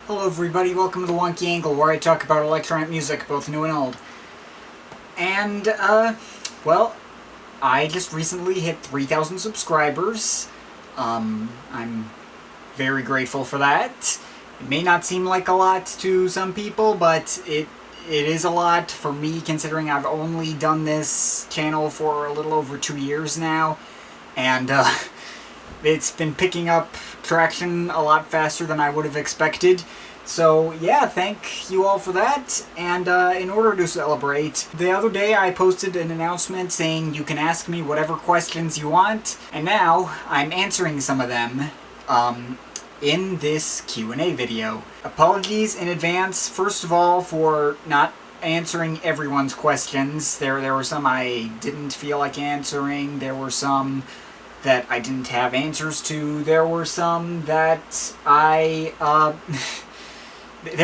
Hello everybody, welcome to the Wonky Angle, where I talk about electronic music, both new and old. And, well, I just recently hit 3,000 subscribers. I'm very grateful for that. It may not seem like a lot to some people, but it is a lot for me, considering I've only done this channel for a little over 2 years now. And, it's been picking up traction a lot faster than I would have expected. So yeah, thank you all for that. And in order to celebrate, the other day I posted an announcement saying you can ask me whatever questions you want, and now I'm answering some of them in this Q&A video. Apologies in advance, first of all, for not answering everyone's questions. There were some I didn't feel like answering, there were some that I didn't have answers to, there were some that there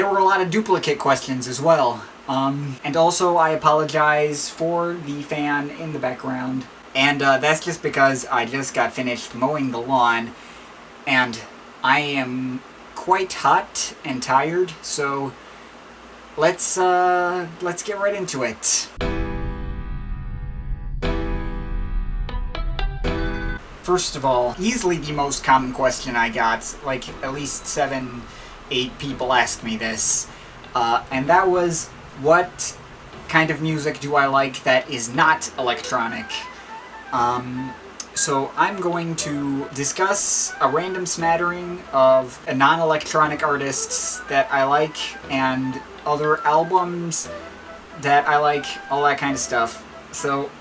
were a lot of duplicate questions as well. And also I apologize for the fan in the background. And that's just because I just got finished mowing the lawn, and I am quite hot and tired, so let's get right into it. First of all, easily the most common question I got, like at least 7-8 people asked me this, and that was, what kind of music do I like that is not electronic? So I'm going to discuss a random smattering of non-electronic artists that I like, and other albums that I like, all that kind of stuff. So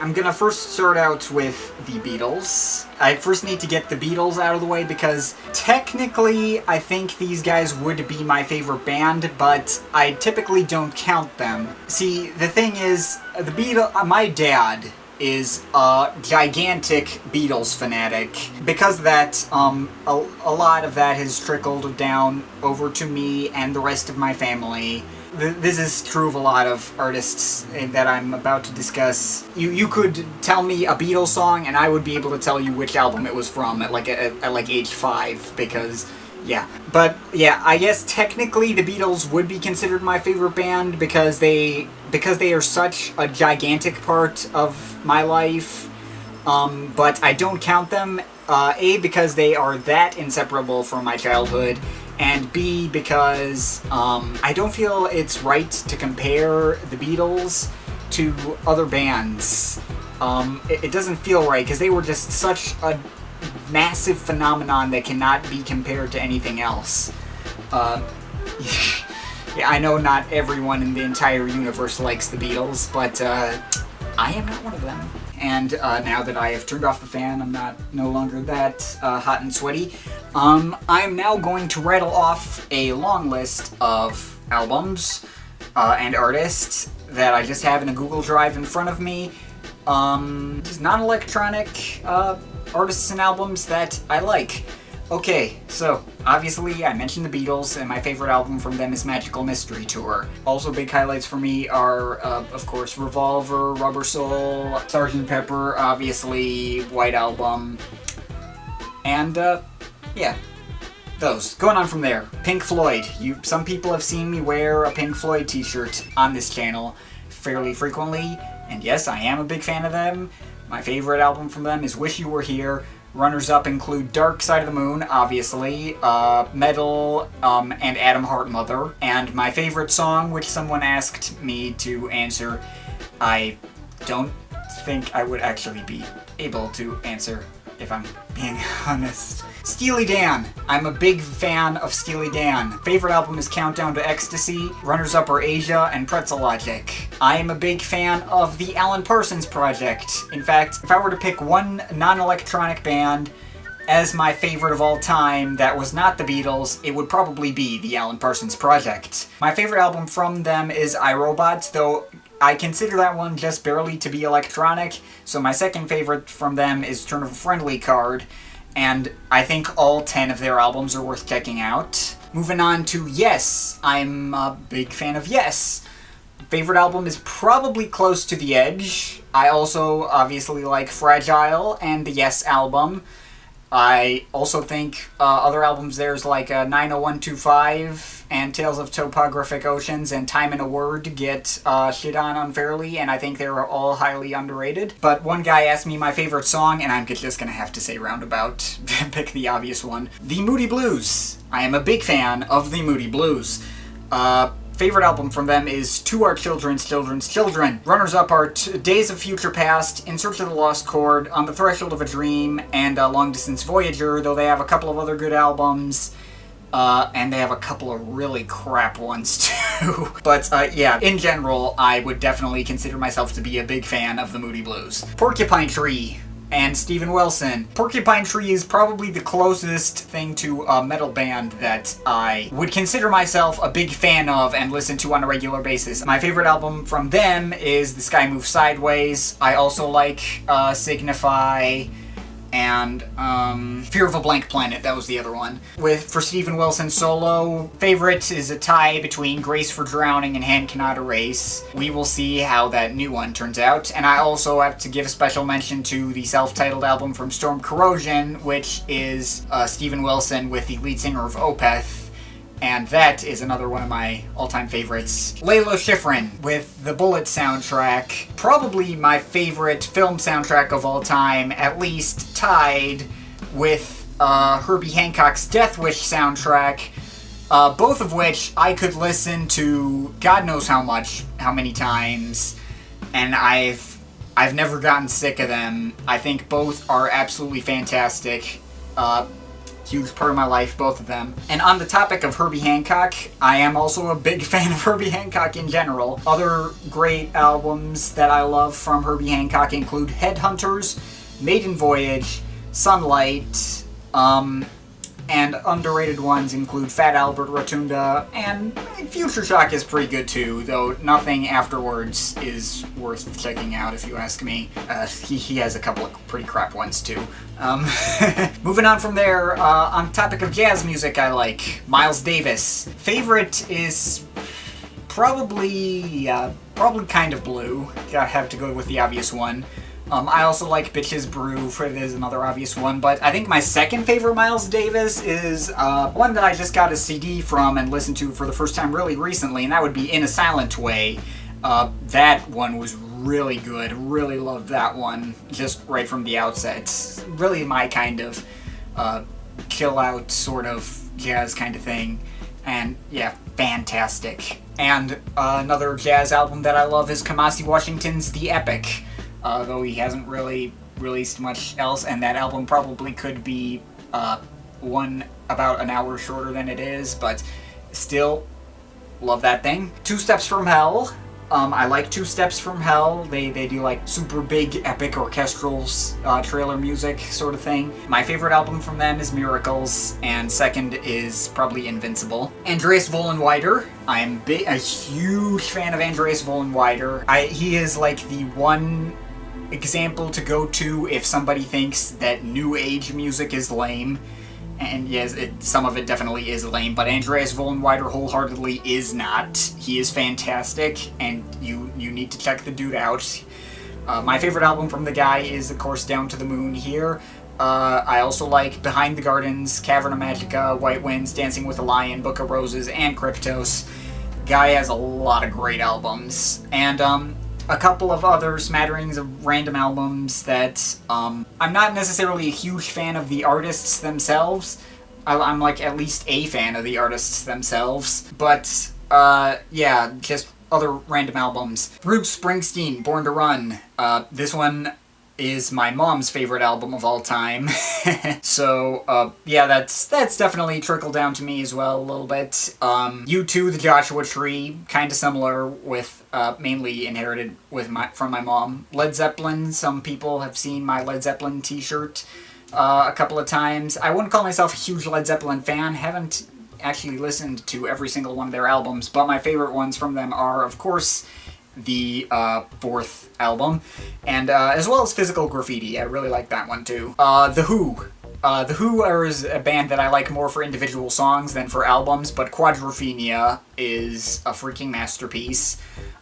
I'm gonna first start out with the Beatles. I first need to get the Beatles out of the way because technically I think these guys would be my favorite band, but I typically don't count them. See, the thing is, the my dad is a gigantic Beatles fanatic. Because of that, a lot of that has trickled down over to me and the rest of my family. This is true of a lot of artists that I'm about to discuss. You could tell me a Beatles song and I would be able to tell you which album it was from at like age 5, because yeah. But yeah, I guess technically the Beatles would be considered my favorite band because they are such a gigantic part of my life. But I don't count them, A, because they are that inseparable from my childhood, and B, because I don't feel it's right to compare the Beatles to other bands. It doesn't feel right, because they were just such a massive phenomenon that cannot be compared to anything else. Yeah, I know not everyone in the entire universe likes the Beatles, but I am not one of them. And now that I have turned off the fan, I'm no longer that hot and sweaty. I'm now going to rattle off a long list of albums and artists that I just have in a Google Drive in front of me. Just non-electronic artists and albums that I like. Okay, so obviously I mentioned the Beatles, and my favorite album from them is Magical Mystery Tour. Also big highlights for me are, of course, Revolver, Rubber Soul, Sgt. Pepper, obviously, White Album, and, yeah, those. Going on from there, Pink Floyd. Some people have seen me wear a Pink Floyd t-shirt on this channel fairly frequently, and yes, I am a big fan of them. My favorite album from them is Wish You Were Here. Runners-up include Dark Side of the Moon, obviously, Metal, and Atom Heart Mother. And my favorite song, which someone asked me to answer, I don't think I would actually be able to answer, if I'm being honest. Steely Dan. I'm a big fan of Steely Dan. Favorite album is Countdown to Ecstasy. Runners-up are Asia and Pretzel Logic. I am a big fan of the Alan Parsons Project. In fact, if I were to pick one non-electronic band as my favorite of all time that was not the Beatles, it would probably be the Alan Parsons Project. My favorite album from them is I, Robot, though I consider that one just barely to be electronic, so my second favorite from them is Turn of a Friendly Card, and I think all 10 of their albums are worth checking out. Moving on to Yes. I'm a big fan of Yes. Favorite album is probably Close to the Edge. I also obviously like Fragile and the Yes album. I also think other albums there's like 90125 and Tales of Topographic Oceans and Time in a Word get shit on unfairly, and I think they're all highly underrated. But one guy asked me my favorite song, and I'm just gonna have to say Roundabout. Pick the obvious one. The Moody Blues. I am a big fan of the Moody Blues. Favorite album from them is To Our Children's Children's Children. Runners-up are Days of Future Past, In Search of the Lost Chord, On the Threshold of a Dream, and Long Distance Voyager, though they have a couple of other good albums. And they have a couple of really crap ones, too. But, yeah, in general, I would definitely consider myself to be a big fan of the Moody Blues. Porcupine Tree and Steven Wilson. Porcupine Tree is probably the closest thing to a metal band that I would consider myself a big fan of and listen to on a regular basis. My favorite album from them is The Sky Moves Sideways. I also like Signify and Fear of a Blank Planet, that was the other one. For Steven Wilson solo, favorite is a tie between Grace for Drowning and Hand Cannot Erase. We will see how that new one turns out. And I also have to give a special mention to the self-titled album from Storm Corrosion, which is Steven Wilson with the lead singer of Opeth. And that is another one of my all-time favorites. Layla Schifrin with the Bullet soundtrack. Probably my favorite film soundtrack of all time, at least tied with Herbie Hancock's Death Wish soundtrack. Both of which I could listen to God knows how many times. And I've never gotten sick of them. I think both are absolutely fantastic. Huge part of my life, both of them. And on the topic of Herbie Hancock, I am also a big fan of Herbie Hancock in general. Other great albums that I love from Herbie Hancock include Headhunters, Maiden Voyage, Sunlight, and underrated ones include Fat Albert Rotunda, and Future Shock is pretty good too, though nothing afterwards is worth checking out if you ask me. He has a couple of pretty crap ones too. Moving on from there, on the topic of jazz music I like, Miles Davis. Favorite is probably Kind of Blue. Gotta have to go with the obvious one. I also like Bitches Brew, is another obvious one, but I think my second favorite Miles Davis is one that I just got a CD from and listened to for the first time really recently, and that would be In a Silent Way. That one was really good, really loved that one, just right from the outset. It's really my kind of chill out sort of jazz kind of thing, and yeah, fantastic. And another jazz album that I love is Kamasi Washington's The Epic. Though he hasn't really released much else, and that album probably could be one about an hour shorter than it is, but still, love that thing. Two Steps from Hell. I like Two Steps from Hell. They do like super big epic orchestral trailer music sort of thing. My favorite album from them is Miracles, and second is probably Invincible. Andreas Vollenweider. I'm a huge fan of Andreas Vollenweider. He is like the one example to go to if somebody thinks that new age music is lame. And yes, some of it definitely is lame, but Andreas Vollenweider wholeheartedly is not. He is fantastic, and you need to check the dude out. My favorite album from the guy is, of course, Down to the Moon here. I also like Behind the Gardens, Cavern of Magica, White Winds, Dancing with a Lion, Book of Roses, and Kryptos. Guy has a lot of great albums. And a couple of other smatterings of random albums that I'm not necessarily a huge fan of the artists themselves. I'm like at least a fan of the artists themselves. But yeah, just other random albums. Bruce Springsteen, Born to Run. This one is my mom's favorite album of all time. So, yeah, that's definitely trickled down to me as well a little bit. U2, The Joshua Tree, kind of similar with, mainly inherited from my mom. Led Zeppelin, some people have seen my Led Zeppelin t-shirt a couple of times. I wouldn't call myself a huge Led Zeppelin fan, haven't actually listened to every single one of their albums, but my favorite ones from them are, of course, the fourth album, and as well as Physical Graffiti. I really like that one too. The Who. The Who is a band that I like more for individual songs than for albums, but Quadrophenia is a freaking masterpiece.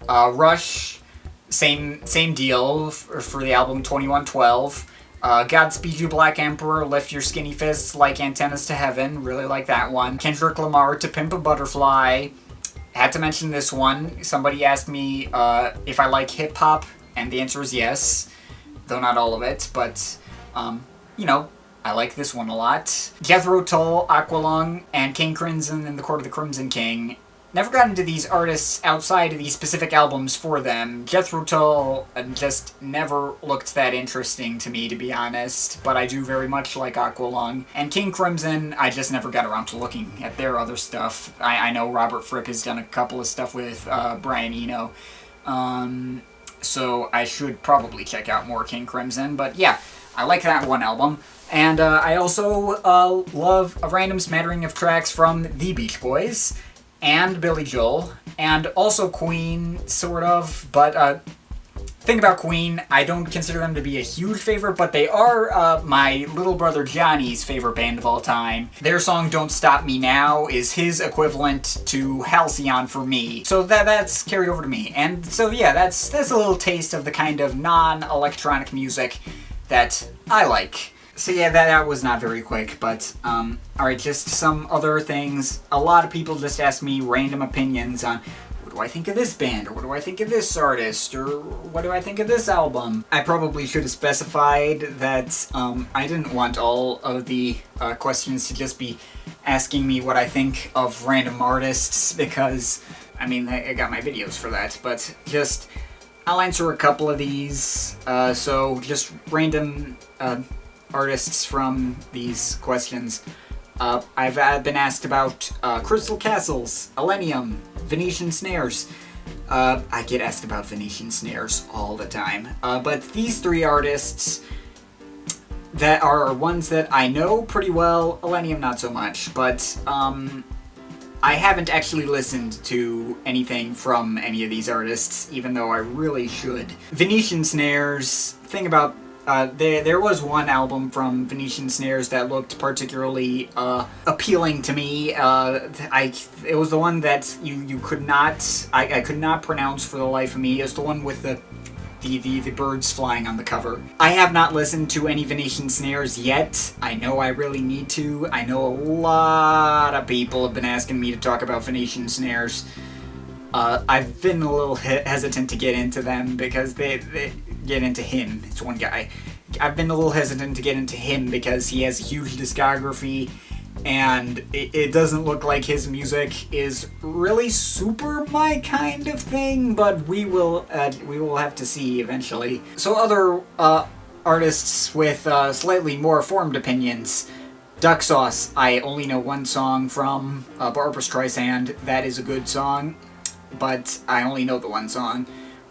Rush, same deal for the album 2112. Godspeed You Black Emperor, Lift Your Skinny Fists Like Antennas to Heaven, really like that one. Kendrick Lamar, To Pimp a Butterfly. Had to mention this one. Somebody asked me if I like hip-hop, and the answer is yes. Though not all of it, but, you know, I like this one a lot. Jethro Tull, Aqualung, and King Crimson and the Court of the Crimson King. Never got into these artists outside of these specific albums for them. Jethro Tull just never looked that interesting to me, to be honest, but I do very much like Aqualung. And King Crimson, I just never got around to looking at their other stuff. I know Robert Fripp has done a couple of stuff with Brian Eno, so I should probably check out more King Crimson, but yeah, I like that one album. And I also love a random smattering of tracks from the Beach Boys, and Billy Joel, and also Queen, sort of, but thing about Queen, I don't consider them to be a huge favorite, but they are my little brother Johnny's favorite band of all time. Their song Don't Stop Me Now is his equivalent to Halcyon for me, so that's carried over to me. And so yeah, that's a little taste of the kind of non-electronic music that I like. So yeah, that was not very quick, but, alright, just some other things. A lot of people just ask me random opinions on, what do I think of this band, or what do I think of this artist, or what do I think of this album? I probably should have specified that, I didn't want all of the, questions to just be asking me what I think of random artists, because, I mean, I got my videos for that, but just, I'll answer a couple of these, so just random, artists from these questions. I've been asked about Crystal Castles, Elenium, Venetian Snares. I get asked about Venetian Snares all the time. But these three artists that are ones that I know pretty well, Elenium not so much, but I haven't actually listened to anything from any of these artists, even though I really should. Venetian Snares, thing about there was one album from Venetian Snares that looked particularly appealing to me. It was the one that you could not, I could not pronounce for the life of me. It was the one with the birds flying on the cover. I have not listened to any Venetian Snares yet. I know I really need to. I know a lot of people have been asking me to talk about Venetian Snares. I've been a little hesitant to get into them because they get into him. It's one guy. I've been a little hesitant to get into him because he has a huge discography, and it doesn't look like his music is really super my kind of thing, but we will have to see eventually. So other artists with slightly more formed opinions. Duck Sauce, I only know one song from Barbra Streisand. That is a good song, but I only know the one song.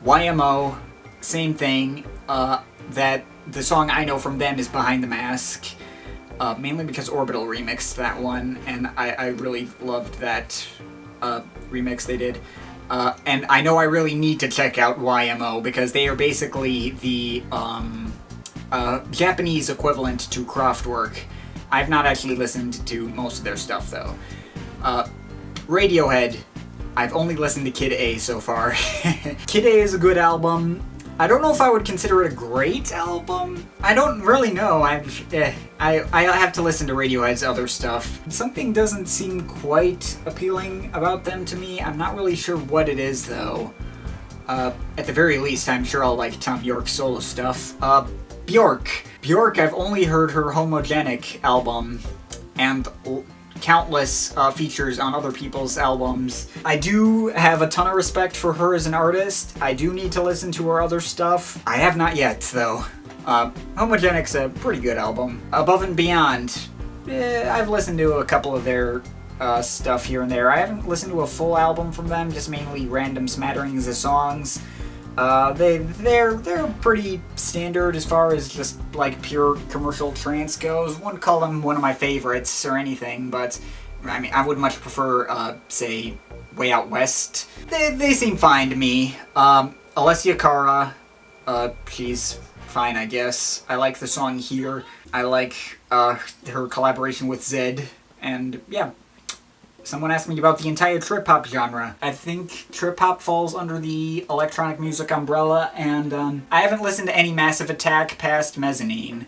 YMO, same thing. That the song I know from them is Behind the Mask, mainly because Orbital remixed that one, and I really loved that remix they did. And I know I really need to check out YMO because they are basically the Japanese equivalent to Kraftwerk. I've not actually listened to most of their stuff though. Radiohead, I've only listened to Kid A so far. Kid A is a good album. I don't know if I would consider it a great album. I don't really know. I have to listen to Radiohead's other stuff. Something doesn't seem quite appealing about them to me. I'm not really sure what it is though. At the very least, I'm sure I'll like Tom York's solo stuff. Bjork, I've only heard her Homogenic album and countless features on other people's albums. I do have a ton of respect for her as an artist. I do need to listen to her other stuff. I have not yet, though. Homogenic's a pretty good album. Above and Beyond, I've listened to a couple of their stuff here and there. I haven't listened to a full album from them, just mainly random smatterings of songs. They're pretty standard as far as just like pure commercial trance goes. Wouldn't call them one of my favorites or anything, but I mean I would much prefer say Way Out West. They seem fine to me. Alessia Cara, she's fine I guess. I like the song Here. I like her collaboration with Zed, and yeah. Someone asked me about the entire trip-hop genre. I think trip-hop falls under the electronic music umbrella, and I haven't listened to any Massive Attack past Mezzanine.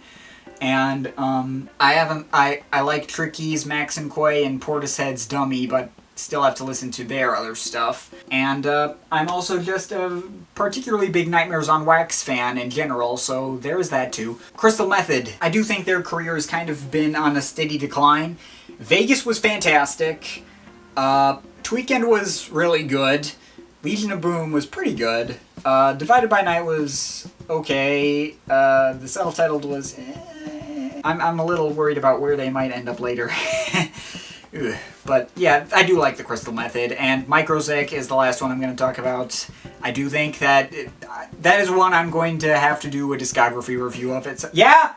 And I like Tricky's Max and Quay and Portishead's Dummy, but still have to listen to their other stuff. And I'm also just a particularly big Nightmares on Wax fan in general, so there's that too. Crystal Method. I do think their career has kind of been on a steady decline. Vegas was fantastic. Tweekend was really good. Legion of Boom was pretty good. Divided by Night was okay. The self-titled was I'm a little worried about where they might end up later. But yeah, I do like the Crystal Method, and Microzik is the last one I'm going to talk about. I do think that that is one I'm going to have to do a discography review of. It's yeah.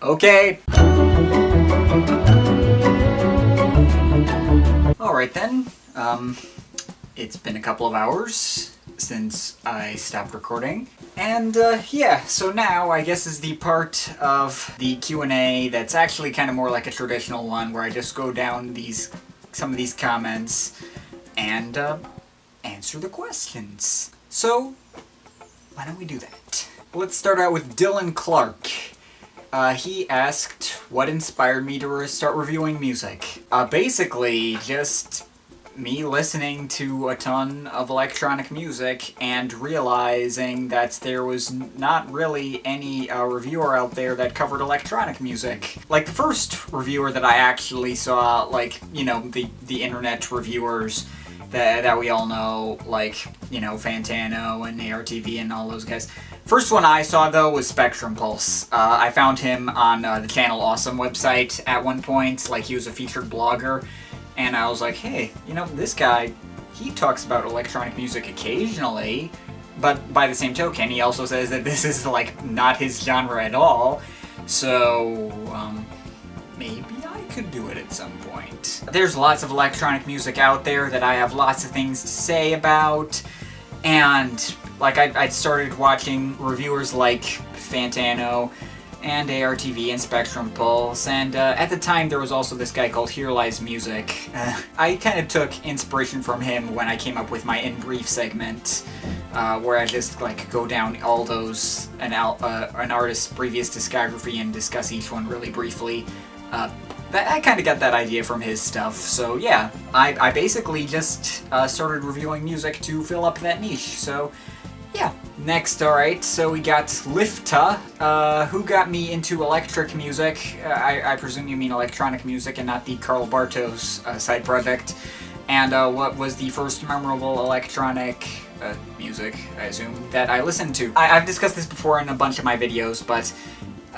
Okay. Alright then. It's been a couple of hours since I stopped recording. And yeah, so now I guess is the part of the Q&A that's actually kind of more like a traditional one, where I just go down some of these comments and answer the questions. So why don't we do that? Let's start out with Dylan Clark. He asked what inspired me to start reviewing music. Basically just me listening to a ton of electronic music and realizing that there was not really any reviewer out there that covered electronic music. Like, the first reviewer that I actually saw, like, you know, the internet reviewers that we all know, like, you know, Fantano and ARTV and all those guys. First one I saw, though, was Spectrum Pulse. I found him on the Channel Awesome website at one point. Like, he was a featured blogger. And I was like, hey, you know, this guy, he talks about electronic music occasionally, but by the same token, he also says that this is, like, not his genre at all, so, maybe I could do it at some point. There's lots of electronic music out there that I have lots of things to say about, and, like, I started watching reviewers like Fantano, and ARTV and Spectrum Pulse, and at the time there was also this guy called Here Lies Music. I kind of took inspiration from him when I came up with my In Brief segment, where I just like go down all those, an artist's previous discography and discuss each one really briefly. I kind of got that idea from his stuff, so yeah, I basically just started reviewing music to fill up that niche, so yeah. Next, alright, so we got Lifta, who got me into electric music. I presume you mean electronic music and not the Carl Bartos side project. And what was the first memorable electronic music, I assume, that I listened to. I've discussed this before in a bunch of my videos, but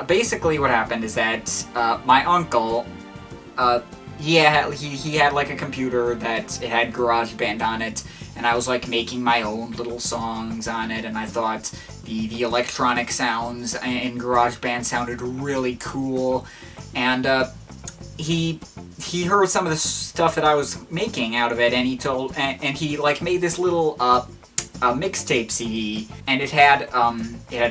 basically what happened is that my uncle, he had like a computer that it had GarageBand on it, and I was like making my own little songs on it, and I thought the electronic sounds in GarageBand sounded really cool, and he heard some of the stuff that I was making out of it, and he like made this little mixtape CD, and it had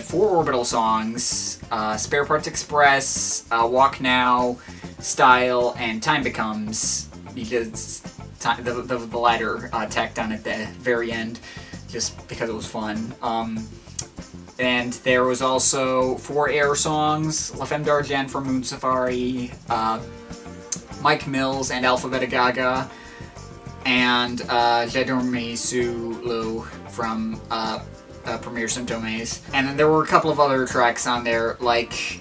4 Orbital songs, Spare Parts Express, Walk Now, Style, and Time Becomes, because the latter tacked on at the very end, just because it was fun. And there was also 4 Air songs, La Femme d'Argent from Moon Safari, Mike Mills and Alphabet Gaga, and J'ai dormi sous l'eau from Premier Symptômes. And then there were a couple of other tracks on there, like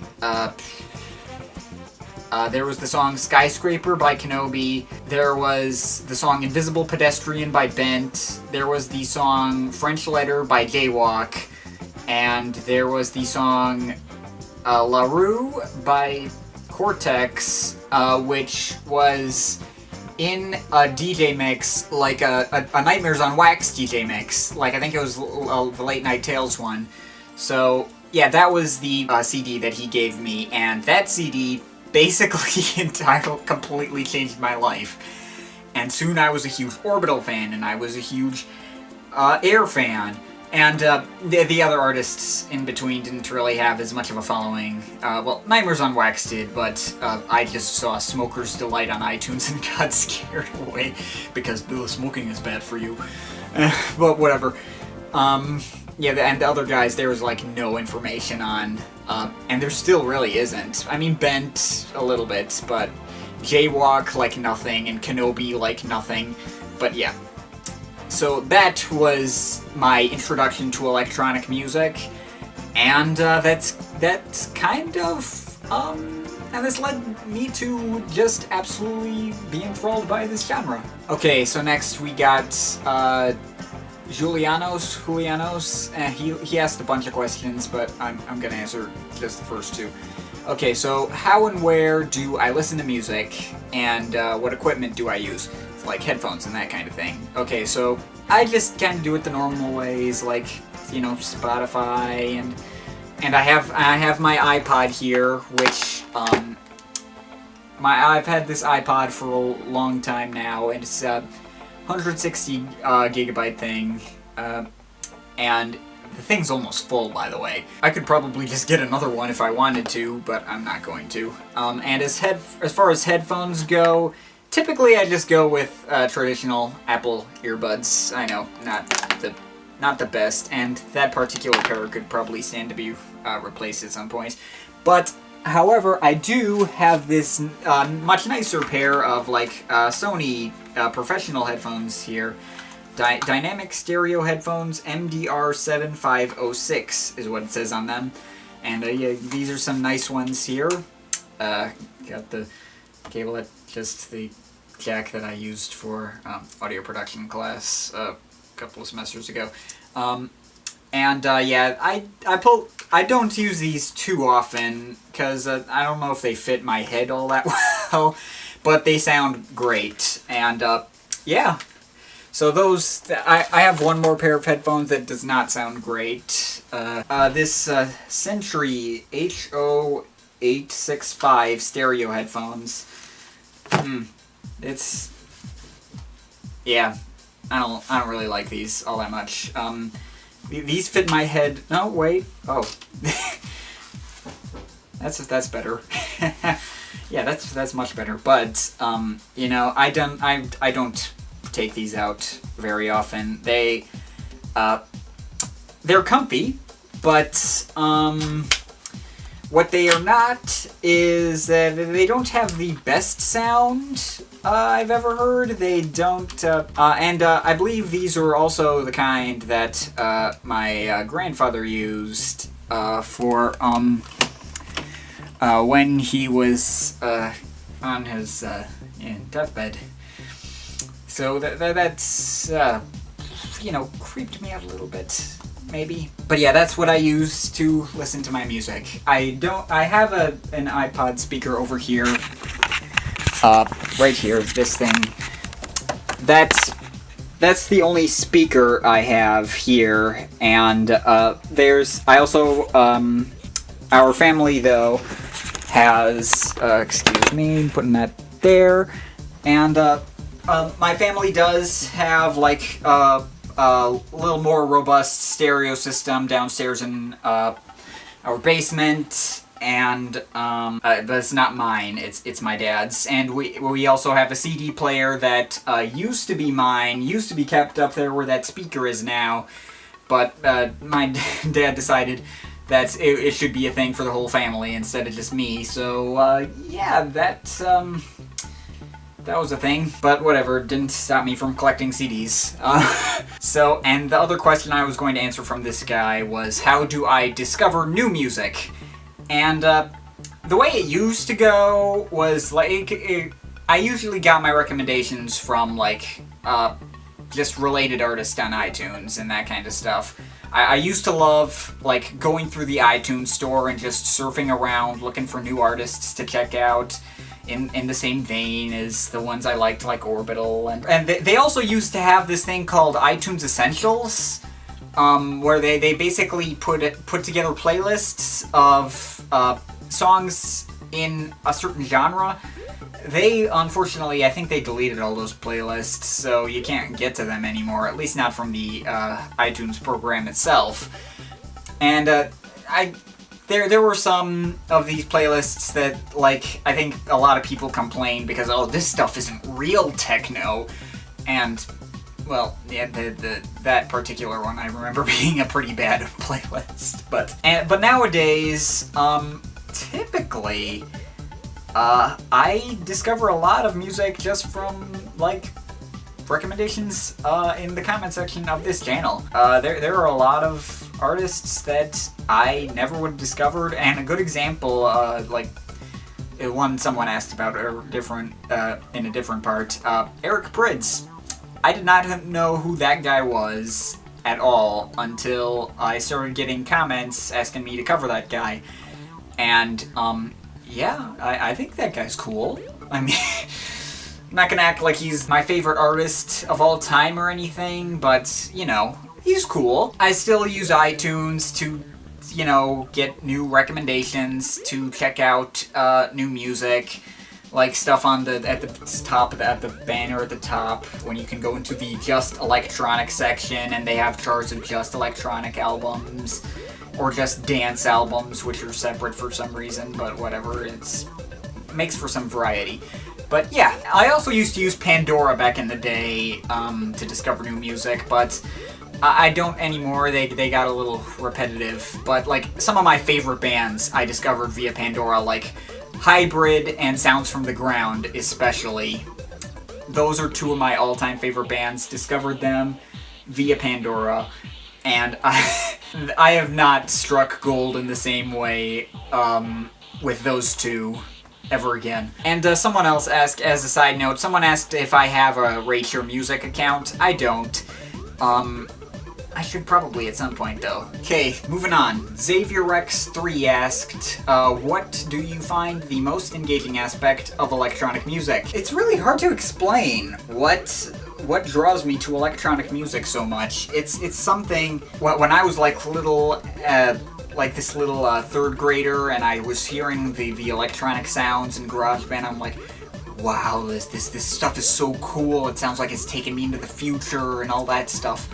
there was the song Skyscraper by Kenobi, there was the song Invisible Pedestrian by Bent, there was the song French Letter by Jaywalk, and there was the song La Rue by Cortex, which was in a DJ mix, like a Nightmares on Wax DJ mix, like I think it was the Late Night Tales one. So yeah, that was the CD that he gave me, and that CD basically completely changed my life. And soon I was a huge Orbital fan, and I was a huge Air fan, And the other artists in between didn't really have as much of a following. Well, Nightmares on Wax did, but I just saw Smoker's Delight on iTunes and got scared away because smoking is bad for you. But whatever. Yeah, and the other guys, there was like no information on, and there still really isn't. I mean, Bent a little bit, but Jaywalk like nothing, and Kenobi like nothing. But yeah. So that was my introduction to electronic music, and that's kind of, and this led me to just absolutely be enthralled by this genre. Okay, so next we got, Julianos. He asked a bunch of questions, but I'm gonna answer just the first two. Okay, so how and where do I listen to music, and what equipment do I use? Like headphones and that kind of thing. Okay, so I just kind of do it the normal ways, like, you know, Spotify, and I have my iPod here, which I've had this iPod for a long time now, and it's a 160 gigabyte thing, and the thing's almost full, by the way. I could probably just get another one if I wanted to, but I'm not going to. And as far as headphones go, typically I just go with traditional Apple earbuds. I know, not the best, and that particular pair could probably stand to be replaced at some point. But however, I do have this much nicer pair of like Sony professional headphones here. Dynamic stereo headphones, MDR7506 is what it says on them. And yeah, these are some nice ones here. Got the cable at just the jack that I used for audio production class a couple of semesters ago. Yeah, I don't use these too often because I don't know if they fit my head all that well, but they sound great. And yeah, so those, I have one more pair of headphones that does not sound great. This Sentry HO865 stereo headphones. It's, yeah, I don't really like these all that much. These fit my head. No, wait. Oh, that's better. Yeah, that's much better. But you know, I don't take these out very often. They're comfy, but what they are not is that they don't have the best sound I've ever heard. They don't, and I believe these are also the kind that my grandfather used for when he was on his deathbed. So that's you know, creeped me out a little bit. Maybe. But yeah, that's what I use to listen to my music. I have an iPod speaker over here. Right here, this thing. That's the only speaker I have here, and I also, our family though, has, excuse me, putting that there, and, my family does have, like, a little more robust stereo system downstairs in our basement, and but it's not mine. It's my dad's, and we also have a CD player that used to be mine, used to be kept up there where that speaker is now, but my dad decided that it should be a thing for the whole family instead of just me. So yeah, that was a thing, but whatever, didn't stop me from collecting CDs. So, and the other question I was going to answer from this guy was, how do I discover new music? And the way it used to go was, like, I usually got my recommendations from, like, just related artists on iTunes and that kind of stuff. I used to love, like, going through the iTunes store and just surfing around looking for new artists to check out. In the same vein as the ones I liked, like Orbital, and they also used to have this thing called iTunes Essentials, where they basically put together playlists of songs in a certain genre. They, unfortunately, I think they deleted all those playlists, so you can't get to them anymore, at least not from the iTunes program itself. And there were some of these playlists that, like, I think a lot of people complained because, oh, this stuff isn't real techno. And, well, yeah, that particular one I remember being a pretty bad playlist. But nowadays, typically, I discover a lot of music just from, like, recommendations in the comment section of this channel. There are a lot of artists that I never would have discovered, and a good example, like, one someone asked about in a different part, Eric Prydz. I did not know who that guy was at all until I started getting comments asking me to cover that guy. And, yeah, I think that guy's cool. I mean, I'm not gonna act like he's my favorite artist of all time or anything, but, you know, he's cool. I still use iTunes to, you know, get new recommendations, to check out new music, like stuff at the banner at the top, when you can go into the Just Electronic section, and they have charts of just electronic albums, or just dance albums, which are separate for some reason, but whatever, it makes for some variety. But yeah, I also used to use Pandora back in the day to discover new music, but I don't anymore. They got a little repetitive. But, like, some of my favorite bands I discovered via Pandora, like Hybrid and Sounds from the Ground especially. Those are two of my all-time favorite bands. Discovered them via Pandora, and I have not struck gold in the same way with those two ever again. And someone else asked, as a side note, someone asked if I have a Rate Your Music account. I don't. I should probably at some point, though. Okay, moving on. Xavier Rex 3 asked, what do you find the most engaging aspect of electronic music? It's really hard to explain what draws me to electronic music so much. It's something, when I was like little, like this little third grader, and I was hearing the electronic sounds in GarageBand, I'm like, wow, this stuff is so cool. It sounds like it's taking me into the future and all that stuff.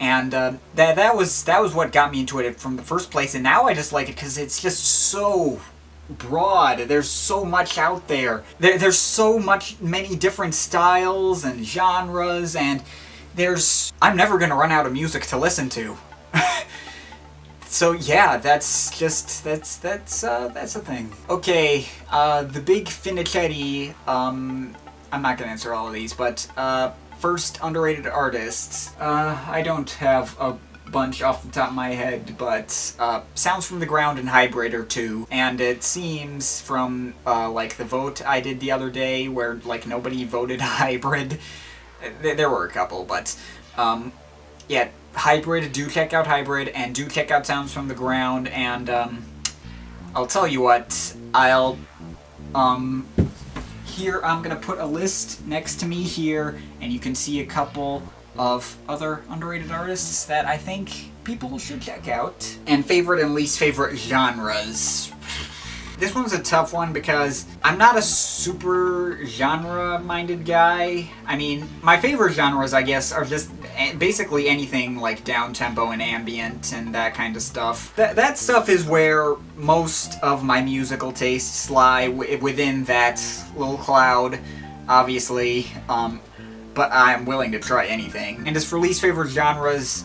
And that was what got me into it from the first place, and now I just like it because it's just so broad. There's so much out there. There's so many different styles and genres, and I'm never gonna run out of music to listen to. So yeah, that's a thing. Okay, the big Finichetti, I'm not gonna answer all of these, but first underrated artists. I don't have a bunch off the top of my head, but Sounds from the Ground and Hybrid are two. And it seems from like the vote I did the other day, where like nobody voted Hybrid. There were a couple, but yeah, Hybrid. Do check out Hybrid, and do check out Sounds from the Ground. And I'll tell you what, here, I'm gonna put a list next to me here, and you can see a couple of other underrated artists that I think people should check out. And favorite and least favorite genres. This one's a tough one because I'm not a super genre-minded guy. I mean, my favorite genres, I guess, are just basically anything like down-tempo and ambient and that kind of stuff. That stuff is where most of my musical tastes lie, within that little cloud, obviously. But I'm willing to try anything. And as for least favorite genres,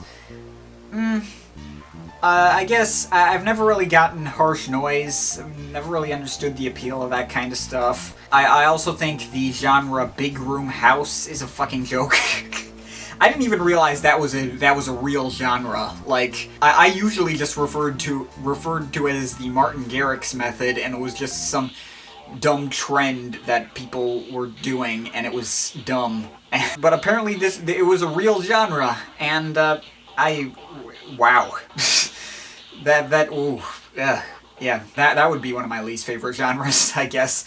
I guess I've never really gotten harsh noise. Never really understood the appeal of that kind of stuff. I also think the genre big room house is a fucking joke. I didn't even realize that was a real genre. Like, I usually just referred to it as the Martin Garrix method, and it was just some dumb trend that people were doing, and it was dumb. But apparently it was a real genre, and wow. Yeah, that would be one of my least favorite genres, I guess.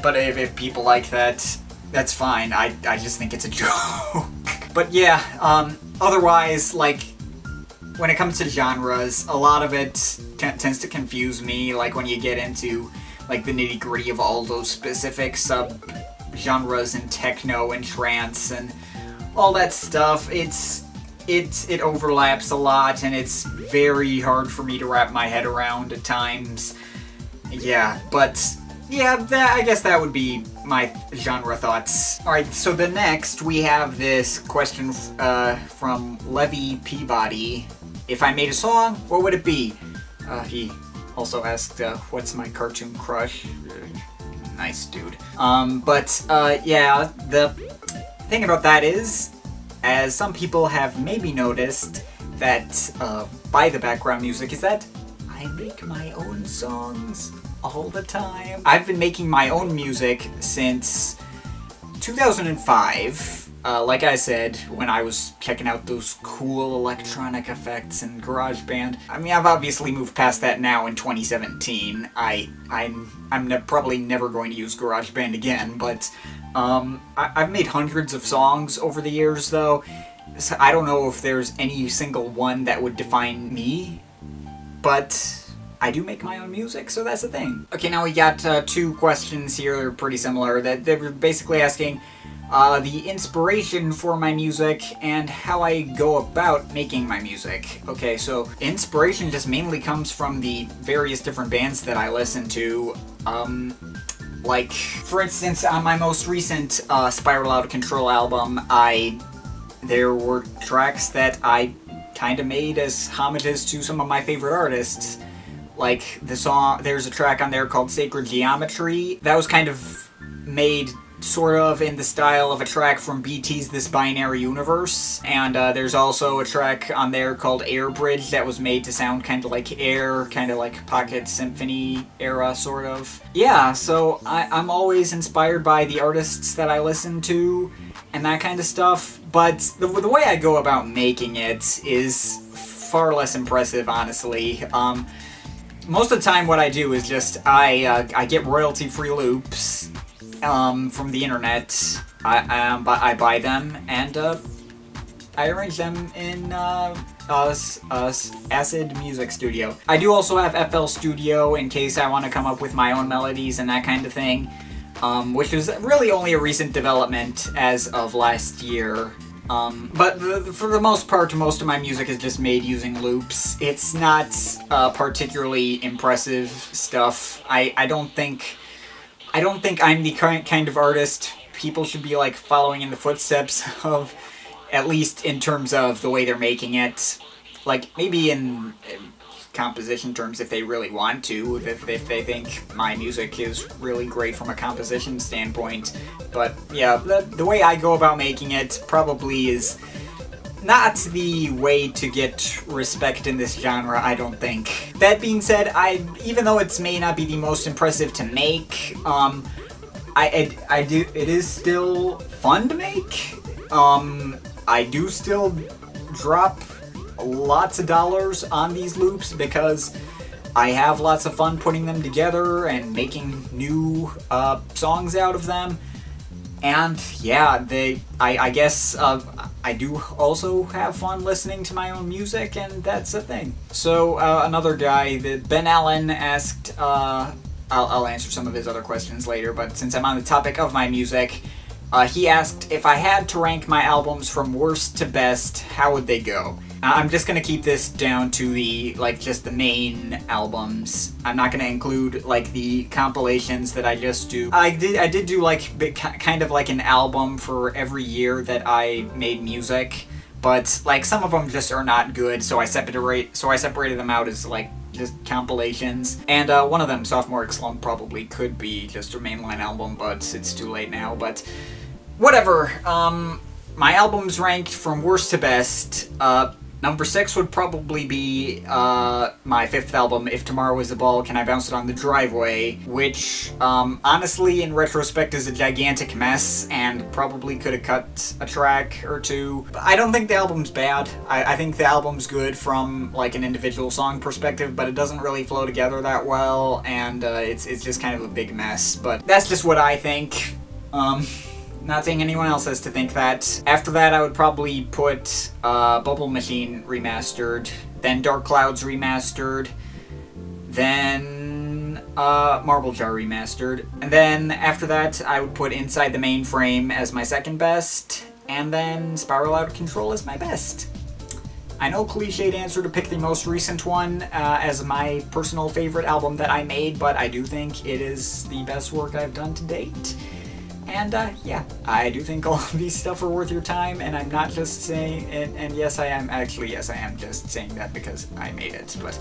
But if people like that, that's fine. I just think it's a joke. But yeah, otherwise, like, when it comes to genres, a lot of it tends to confuse me, like when you get into like the nitty-gritty of all those specific sub-genres in techno and trance and all that stuff. It overlaps a lot, and it's very hard for me to wrap my head around at times. Yeah, but yeah, I guess that would be my genre thoughts. Alright, so the next we have this question from Levy Peabody. If I made a song, what would it be? He also asked, what's my cartoon crush? Nice dude. Yeah, the thing about that is, as some people have maybe noticed, that by the background music, is that I make my own songs all the time. I've been making my own music since 2005. Like I said, when I was checking out those cool electronic effects in GarageBand. I mean, I've obviously moved past that now in 2017. I'm probably never going to use GarageBand again, but I've made hundreds of songs over the years, though. So I don't know if there's any single one that would define me, but I do make my own music, so that's the thing. Okay, now we got two questions here that are pretty similar. That they were basically asking the inspiration for my music and how I go about making my music. Okay, so inspiration just mainly comes from the various different bands that I listen to. Like, for instance, on my most recent Spiral Out of Control album, there were tracks that I kind of made as homages to some of my favorite artists. Like, there's a track on there called Sacred Geometry. That was kind of made sort of in the style of a track from BT's This Binary Universe. And there's also a track on there called Air Bridge that was made to sound kind of like Air, kind of like Pocket Symphony era, sort of. Yeah, so I'm always inspired by the artists that I listen to and that kind of stuff. But the way I go about making it is far less impressive, honestly. Most of the time what I do is just, I get royalty-free loops from the internet. I buy them, and I arrange them in Acid Music Studio. I do also have FL Studio in case I want to come up with my own melodies and that kind of thing, which is really only a recent development as of last year. But for the most part, most of my music is just made using loops. It's not particularly impressive stuff. I don't think I'm the kind of artist people should be like following in the footsteps of, at least in terms of the way they're making it. Like, maybe in composition terms if they really want to, if they think my music is really great from a composition standpoint. But yeah, the way I go about making it probably is not the way to get respect in this genre, I don't think. That being said, even though it may not be the most impressive to make, it is still fun to make. I do still drop lots of dollars on these loops because I have lots of fun putting them together and making new songs out of them. And yeah, I guess I do also have fun listening to my own music, and that's a thing. So another guy, Ben Allen, asked, I'll answer some of his other questions later, but since I'm on the topic of my music, he asked if I had to rank my albums from worst to best, how would they go? I'm just gonna keep this down to just the main albums. I'm not gonna include, the compilations that I just do. I did do, kind of like an album for every year that I made music, but, some of them just are not good, so I separated them out as, just compilations. And one of them, Sophomoric Slump, probably could be just a mainline album, but it's too late now. But whatever. My albums ranked from worst to best. Number 6 would probably be my 5th album, If Tomorrow Is a Ball, Can I Bounce It on the Driveway, which, honestly, in retrospect, is a gigantic mess, and probably could have cut a track or two. But I don't think the album's bad. I think the album's good from, an individual song perspective, but it doesn't really flow together that well, and it's just kind of a big mess. But that's just what I think. Not saying anyone else has to think that. After that, I would probably put Bubble Machine Remastered, then Dark Clouds Remastered, then Marble Jar Remastered. And then after that, I would put Inside the Mainframe as my second best, and then Spiral Out of Control as my best. I know cliched answer to pick the most recent one as my personal favorite album that I made, but I do think it is the best work I've done to date. And yeah, I do think all of these stuff are worth your time, and I'm not just saying, and yes I am, actually yes I am just saying that because I made it, but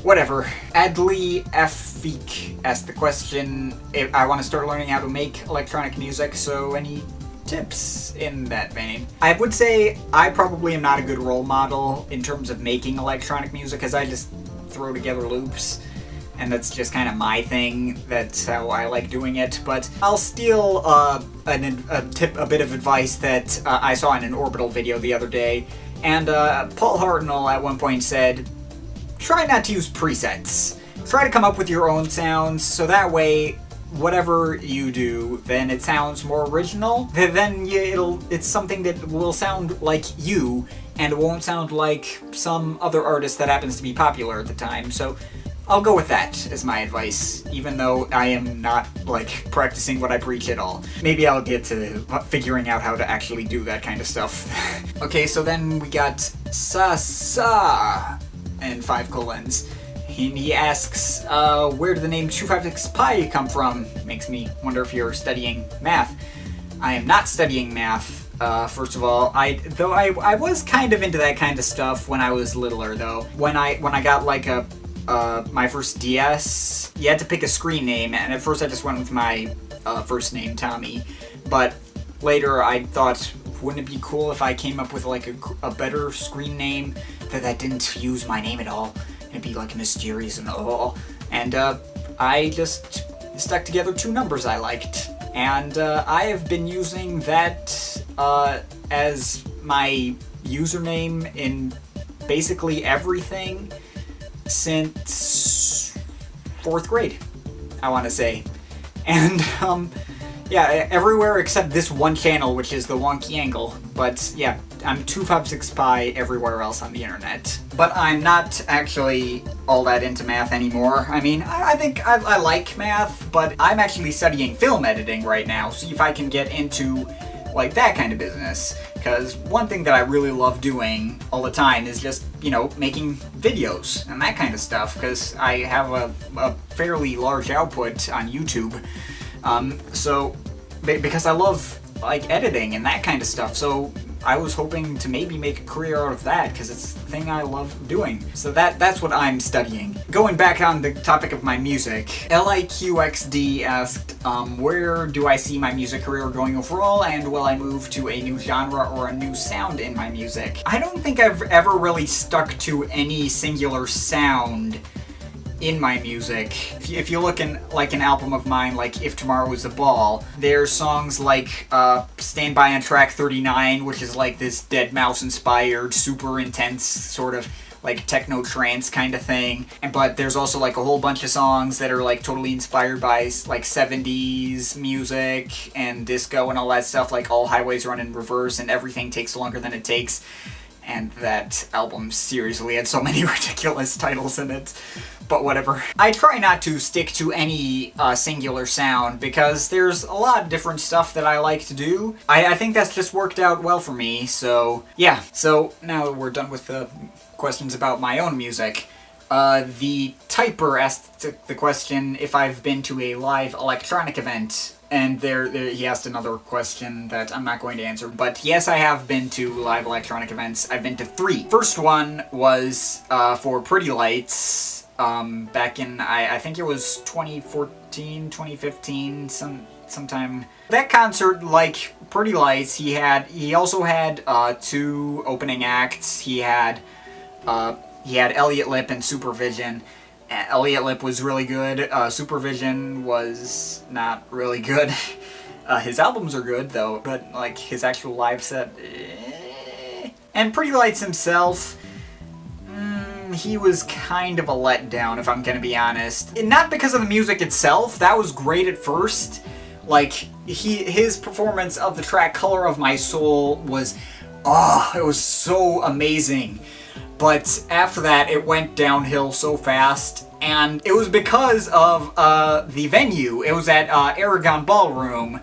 whatever. Adley Afik asked the question if I want to start learning how to make electronic music, so any tips in that vein? I would say I probably am not a good role model in terms of making electronic music, because I just throw together loops, and that's just kind of my thing. That's how I like doing it. But I'll steal a bit of advice that I saw in an Orbital video the other day, and Paul Hartnell at one point said, try not to use presets. Try to come up with your own sounds, so that way whatever you do, then it sounds more original. Then it's something that will sound like you, and it won't sound like some other artist that happens to be popular at the time. So I'll go with that as my advice, even though I am not, like, practicing what I preach at all. Maybe I'll get to figuring out how to actually do that kind of stuff. Okay, so then we got Sa and 5 colons. He asks, where did the name 256 Pi come from? Makes me wonder if you're studying math. I am not studying math, first of all. I was kind of into that kind of stuff when I was littler, though. When I got, like, my first DS, you had to pick a screen name, and at first I just went with my first name, Tommy. But later I thought, wouldn't it be cool if I came up with, like, a better screen name that didn't use my name at all? It'd be like mysterious and all. And I just stuck together 2 numbers I liked. And I have been using that as my username in basically everything since 4th grade, I want to say. And yeah, everywhere except this one channel, which is the Wonky Angle. But yeah, I'm 256 Pi everywhere else on the internet. But I'm not actually all that into math anymore. I mean, I think I like math, but I'm actually studying film editing right now, see if I can get into, like, that kind of business. Because one thing that I really love doing all the time is just, you know, making videos and that kind of stuff, because I have a fairly large output on YouTube. So, because I love, like, editing and that kind of stuff, so I was hoping to maybe make a career out of that, because it's the thing I love doing. So that's what I'm studying. Going back on the topic of my music, LIQXD asked, where do I see my music career going overall, and will I move to a new genre or a new sound in my music? I don't think I've ever really stuck to any singular sound in my music. If you look in, like, an album of mine, like If Tomorrow Was a Ball, there's songs like Stand By on track 39, which is like this Dead inspired, super intense sort of like techno trance kind of thing. But there's also like a whole bunch of songs that are like totally inspired by like 70s music and disco and all that stuff, like All Highways Run in Reverse and Everything Takes Longer Than It Takes. And that album seriously had so many ridiculous titles in it. But whatever. I try not to stick to any singular sound, because there's a lot of different stuff that I like to do. I think that's just worked out well for me, so yeah. So now we're done with the questions about my own music. The typer asked the question if I've been to a live electronic event. And there he asked another question that I'm not going to answer, but yes, I have been to live electronic events. I've been to 3. First one was for Pretty Lights, back in, I think it was 2014, 2015, sometime. That concert, like Pretty Lights, he also had 2 opening acts. He had Elliot Lip and Supervision. Elliot Lip was really good. Supervision was not really good. His albums are good, though, but, like, his actual live set... And Pretty Lights himself... he was kind of a letdown, if I'm gonna be honest. And not because of the music itself, that was great at first. Like, his performance of the track Color of My Soul was... oh, it was so amazing. But after that, it went downhill so fast, and it was because of the venue. It was at Aragon Ballroom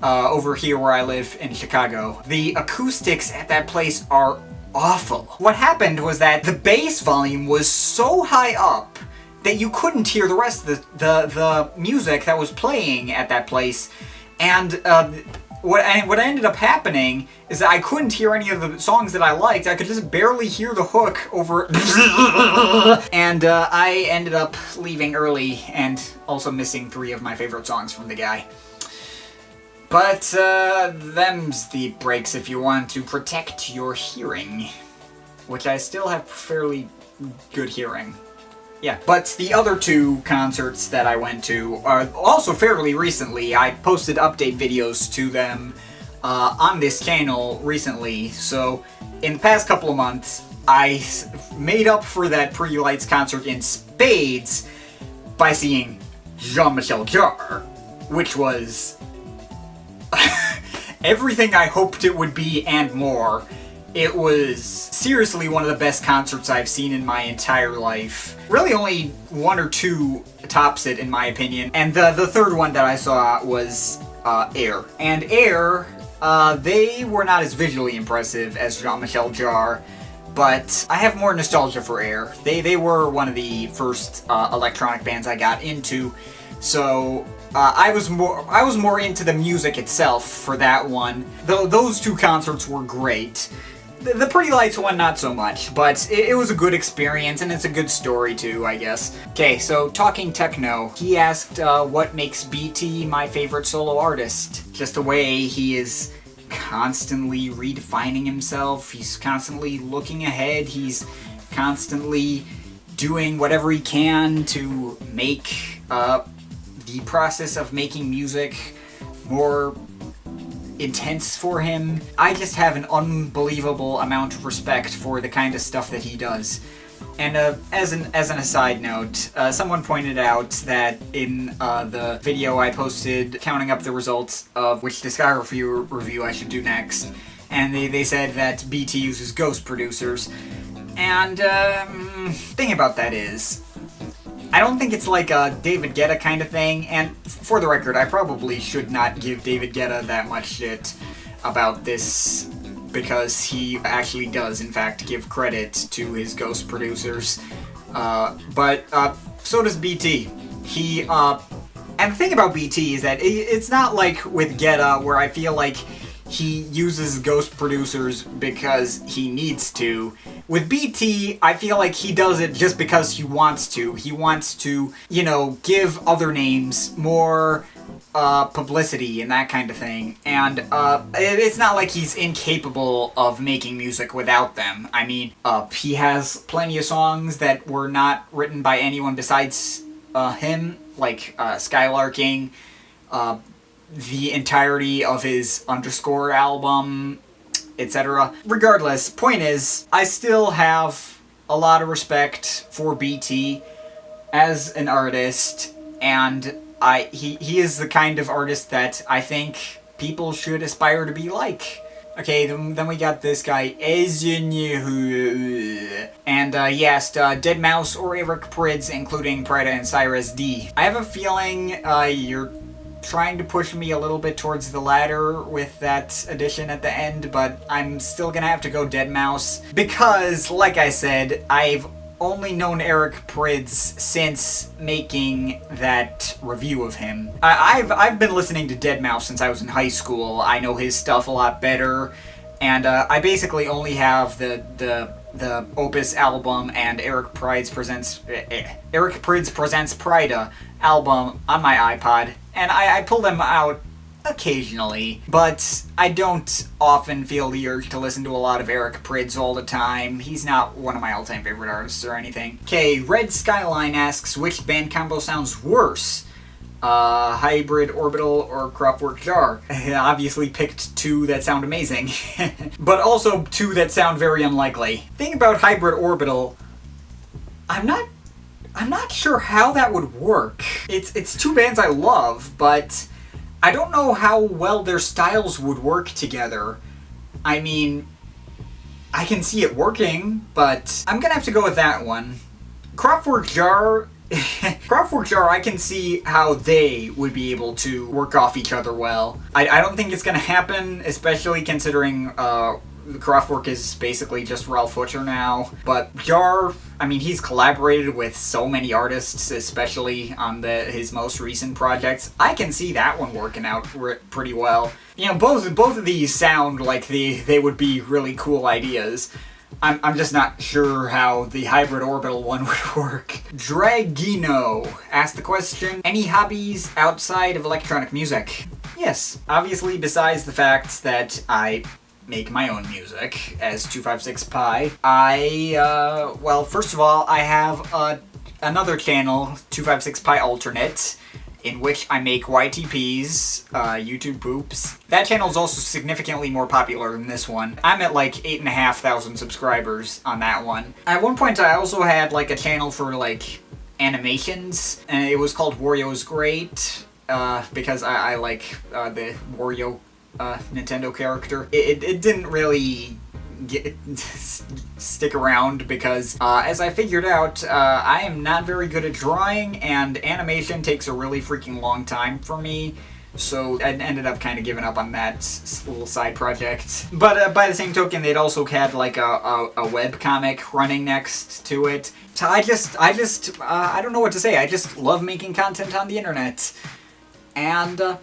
over here where I live in Chicago. The acoustics at that place are awful. What happened was that the bass volume was so high up that you couldn't hear the rest of the music that was playing at that place, and what ended up happening is that I couldn't hear any of the songs that I liked. I could just barely hear the hook over and I ended up leaving early and also missing 3 of my favorite songs from the guy. But them's the breaks if you want to protect your hearing, which I still have fairly good hearing. Yeah, but the other 2 concerts that I went to are also fairly recently. I posted update videos to them on this channel recently, so in the past couple of months, I made up for that Prydz concert in spades by seeing Jean-Michel Jarre, which was everything I hoped it would be and more. It was seriously one of the best concerts I've seen in my entire life. Really only 1 or 2 tops it in my opinion. And the third one that I saw was Air. And Air, they were not as visually impressive as Jean-Michel Jarre, but I have more nostalgia for Air. They were one of the first electronic bands I got into, so I was more into the music itself for that one. Those 2 concerts were great. The Prydz one, not so much, but it was a good experience, and it's a good story too, I guess. Okay, so talking techno, he asked what makes BT my favorite solo artist. Just the way he is constantly redefining himself, he's constantly looking ahead, he's constantly doing whatever he can to make the process of making music more intense for him. I just have an unbelievable amount of respect for the kind of stuff that he does. And as an aside note, someone pointed out that in the video I posted counting up the results of which discography review I should do next, and they said that BT uses ghost producers. And thing about that is, I don't think it's like a David Guetta kind of thing, and for the record, I probably should not give David Guetta that much shit about this, because he actually does, in fact, give credit to his ghost producers. But so does BT. And the thing about BT is that it's not like with Guetta, where I feel like he uses ghost producers because he needs to. With BT, I feel like he does it just because he wants to. He wants to, give other names more publicity and that kind of thing. And it's not like he's incapable of making music without them. I mean, he has plenty of songs that were not written by anyone besides him, like Skylarking, the entirety of his Underscore album, etc. Regardless, point is, I still have a lot of respect for BT as an artist, and he is the kind of artist that I think people should aspire to be like. Okay, then we got this guy, and he asked deadmau5 or Eric Prydz, including Prydz and Cyrus D. I have a feeling you're trying to push me a little bit towards the latter with that addition at the end, but I'm still gonna have to go deadmau5, because, like I said, I've only known Eric Prydz since making that review of him. I've been listening to deadmau5 since I was in high school. I know his stuff a lot better, and I basically only have the Opus album and Eric Prydz presents Prydz album on my iPod, and I pull them out occasionally, but I don't often feel the urge to listen to a lot of Eric Prydz all the time. He's not one of my all-time favorite artists or anything. Okay, Red Skyline asks, which band combo sounds worse? Hybrid Orbital or Kraftwerk Jar? I obviously picked 2 that sound amazing, but also 2 that sound very unlikely. Thing about Hybrid Orbital, I'm not sure how that would work. It's 2 bands I love, but I don't know how well their styles would work together. I mean, I can see it working, but I'm gonna have to go with that one. Kraftwerk Jar... Kraftwerk Jar, I can see how they would be able to work off each other well. I don't think it's gonna happen, especially considering Kraftwerk is basically just Ralph Hutcher now. But Jar, I mean, he's collaborated with so many artists, especially on his most recent projects. I can see that one working out pretty well. You know, both of these sound like they would be really cool ideas. I'm just not sure how the hybrid orbital one would work. Dragino asked the question, any hobbies outside of electronic music? Yes, obviously besides the fact that I make my own music as 256 Pi. Well, first of all, I have another channel, 256 Pi Alternate, in which I make YTPs, YouTube poops. That channel is also significantly more popular than this one. I'm at like 8,500 subscribers on that one. At one point I also had like a channel for like animations, and it was called Wario's Great, because I like the Wario Nintendo character. It didn't really stick around because, as I figured out, I am not very good at drawing, and animation takes a really freaking long time for me, so I ended up kind of giving up on that little side project. But by the same token, they'd also had like a webcomic running next to it. So I don't know what to say. I just love making content on the internet. And,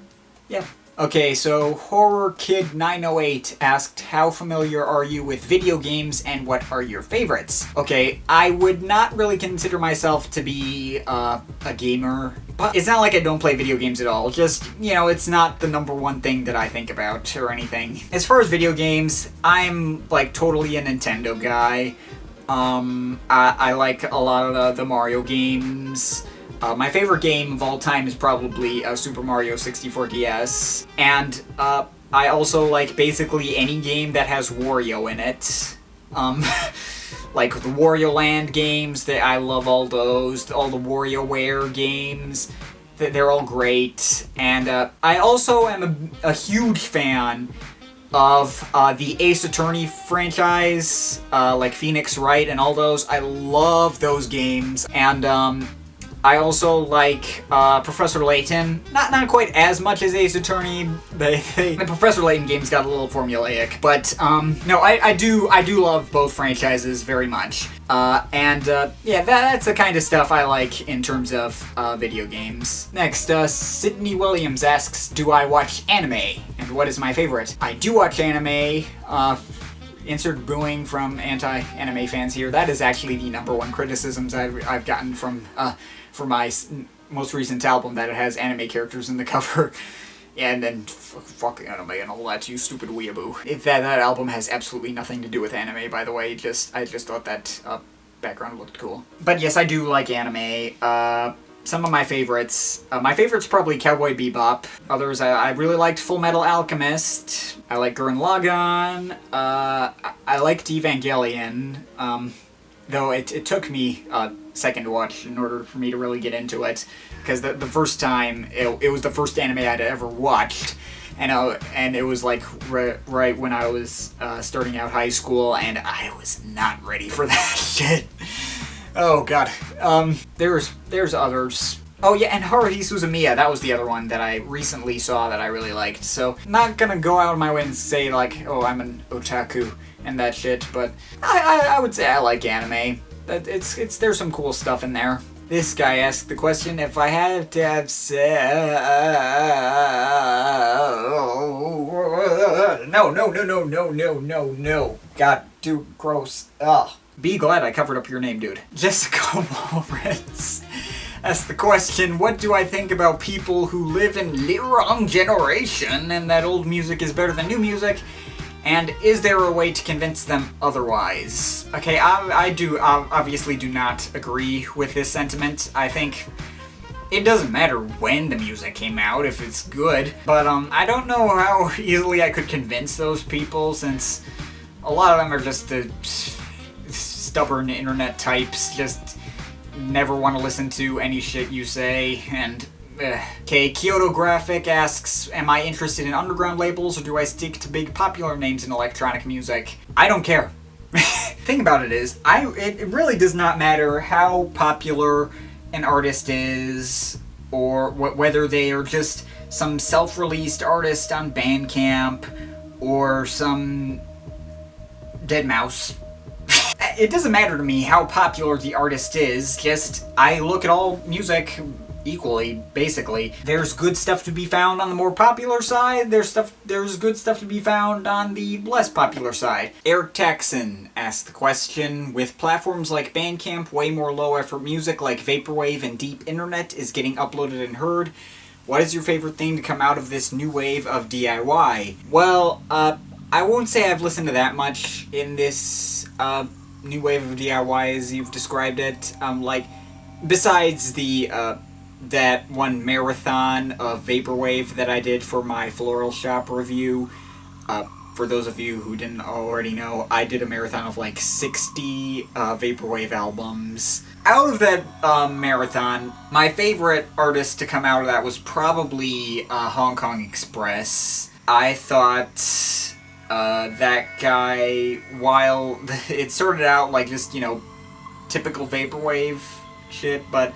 yeah. Okay, so Horror Kid 908 asked, how familiar are you with video games and what are your favorites? Okay, I would not really consider myself to be a gamer, but it's not like I don't play video games at all. Just, you know, it's not the number one thing that I think about or anything. As far as video games, I'm like totally a Nintendo guy. I like a lot of the Mario games. My favorite game of all time is probably Super Mario 64 DS, and I also like basically any game that has Wario in it. Like the Wario Land games, I love all those, all the WarioWare games, they're all great. And I also am a huge fan of the Ace Attorney franchise, like Phoenix Wright and all those. I love those games, and I also like Professor Layton. Not quite as much as Ace Attorney. The Professor Layton games got a little formulaic, but no, I do love both franchises very much. Yeah, that's the kind of stuff I like in terms of video games. Next, Sydney Williams asks, do I watch anime? And what is my favorite? I do watch anime. Insert booing from anti-anime fans here. That is actually the number one criticisms I've gotten from my most recent album, that it has anime characters in the cover. And then fucking anime and all that, you stupid weeaboo. That album has absolutely nothing to do with anime, by the way. I just thought that background looked cool. But yes, I do like anime. Some of my favorites. My favorite's probably Cowboy Bebop. Others, I really liked Full Metal Alchemist. I like Gurren Lagann. I liked Evangelion. Though it took me a second watch in order for me to really get into it. Because the first time, it was the first anime I'd ever watched. And it was like right when I was starting out high school, and I was not ready for that shit. Oh god. There's others. Oh yeah, and Haruhi Suzumiya, that was the other one that I recently saw that I really liked. So, not gonna go out of my way and say like, oh, I'm an otaku and that shit, but I would say I like anime. There's some cool stuff in there. This guy asked the question, if I had to have No. God, dude, gross. Ugh. Be glad I covered up your name, dude. Jessica Walrus asked the question, what do I think about people who live in the wrong generation and that old music is better than new music? And is there a way to convince them otherwise? Okay, I obviously do not agree with this sentiment. I think it doesn't matter when the music came out, if it's good. But I don't know how easily I could convince those people, since a lot of them are just the stubborn internet types, just never want to listen to any shit you say, and Okay, Kyoto Graphic asks, am I interested in underground labels or do I stick to big popular names in electronic music? I don't care. Thing about it is, it really does not matter how popular an artist is, or whether they are just some self-released artist on Bandcamp, or some dead mouse. It doesn't matter to me how popular the artist is, just I look at all music equally, basically. There's good stuff to be found on the more popular side, there's good stuff to be found on the less popular side. Eric Texan asked the question, with platforms like Bandcamp, way more low-effort music like Vaporwave and Deep Internet is getting uploaded and heard, what is your favorite thing to come out of this new wave of DIY? Well, I won't say I've listened to that much in this, new wave of DIY as you've described it. Besides that one marathon of Vaporwave that I did for my Floral Shop review. For those of you who didn't already know, I did a marathon of 60 Vaporwave albums. Out of that marathon, my favorite artist to come out of that was probably Hong Kong Express. I thought that guy, while it started out like just, typical Vaporwave shit, but,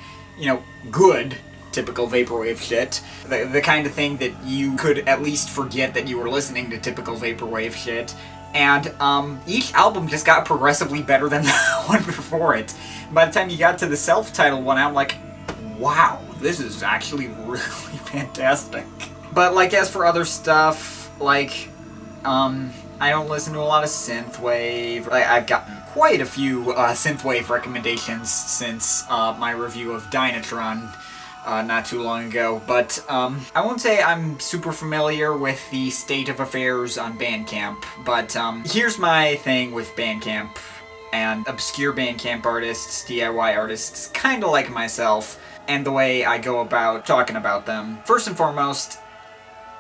good typical Vaporwave shit. The kind of thing that you could at least forget that you were listening to typical Vaporwave shit. And each album just got progressively better than the one before it. By the time you got to the self-titled one, I'm like, wow, this is actually really fantastic. But as for other stuff, I don't listen to a lot of synthwave. I've gotten quite a few synthwave recommendations since my review of Dynatron not too long ago, but I won't say I'm super familiar with the state of affairs on Bandcamp, but here's my thing with Bandcamp and obscure Bandcamp artists, DIY artists, kinda like myself, and the way I go about talking about them. First and foremost,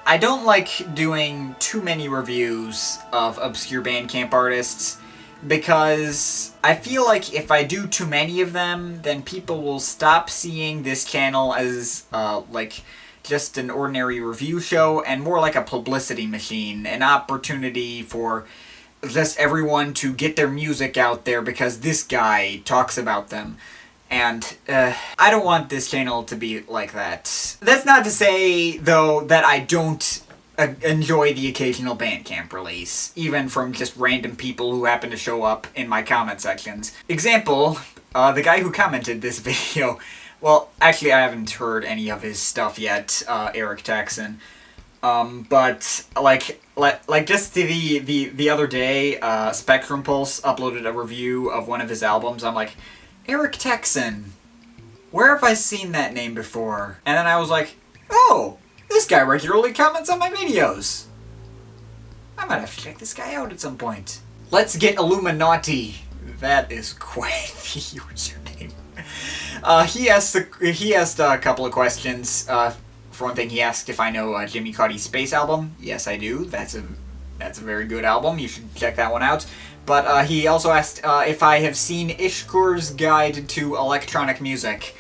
I don't like doing too many reviews of obscure Bandcamp artists, because I feel like if I do too many of them, then people will stop seeing this channel as, just an ordinary review show, and more like a publicity machine, an opportunity for just everyone to get their music out there because this guy talks about them. And, I don't want this channel to be like that. That's not to say, though, that I don't enjoy the occasional Bandcamp release, even from just random people who happen to show up in my comment sections. Example, the guy who commented this video, well, actually I haven't heard any of his stuff yet, Eric Texan, but, just the other day, Spectrum Pulse uploaded a review of one of his albums. I'm like, Eric Texan, where have I seen that name before? And then I was like, oh, this guy regularly comments on my videos. I might have to check this guy out at some point. Let's get Illuminati. That is quite the username. He asked a couple of questions. For one thing, he asked if I know Jimmy Cauty's Space album. Yes, I do. That's a very good album. You should check that one out. But he also asked if I have seen Ishkur's Guide to Electronic Music.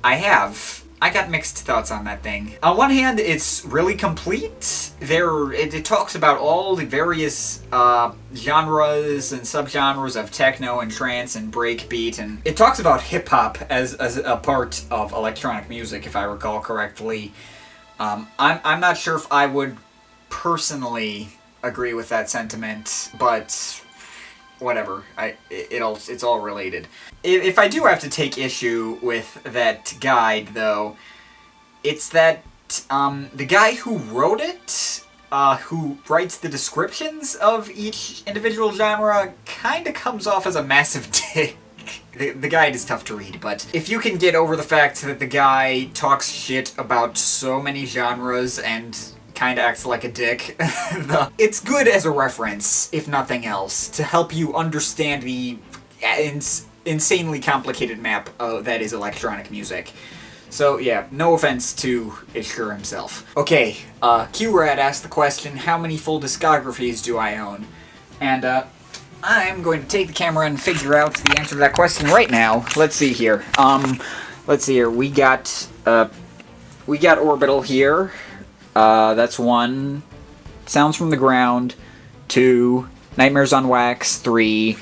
I have. I got mixed thoughts on that thing. On one hand, it's really complete. It talks about all the various genres and subgenres of techno and trance and breakbeat, and it talks about hip-hop as a part of electronic music, if I recall correctly. I'm not sure if I would personally agree with that sentiment, but whatever. It's all related. If I do have to take issue with that guide, though, it's that the guy who wrote it, who writes the descriptions of each individual genre, kinda comes off as a massive dick. The guide is tough to read, but if you can get over the fact that the guy talks shit about so many genres and kinda acts like a dick, it's good as a reference, if nothing else, to help you understand the insanely complicated map that is electronic music. So yeah, no offense to Ishkur himself. Okay, Q-Rad asked the question, how many full discographies do I own? And I'm going to take the camera and figure out the answer to that question right now. Let's see here. We got Orbital here. That's 1. Sounds from the Ground. 2. Nightmares on Wax 3.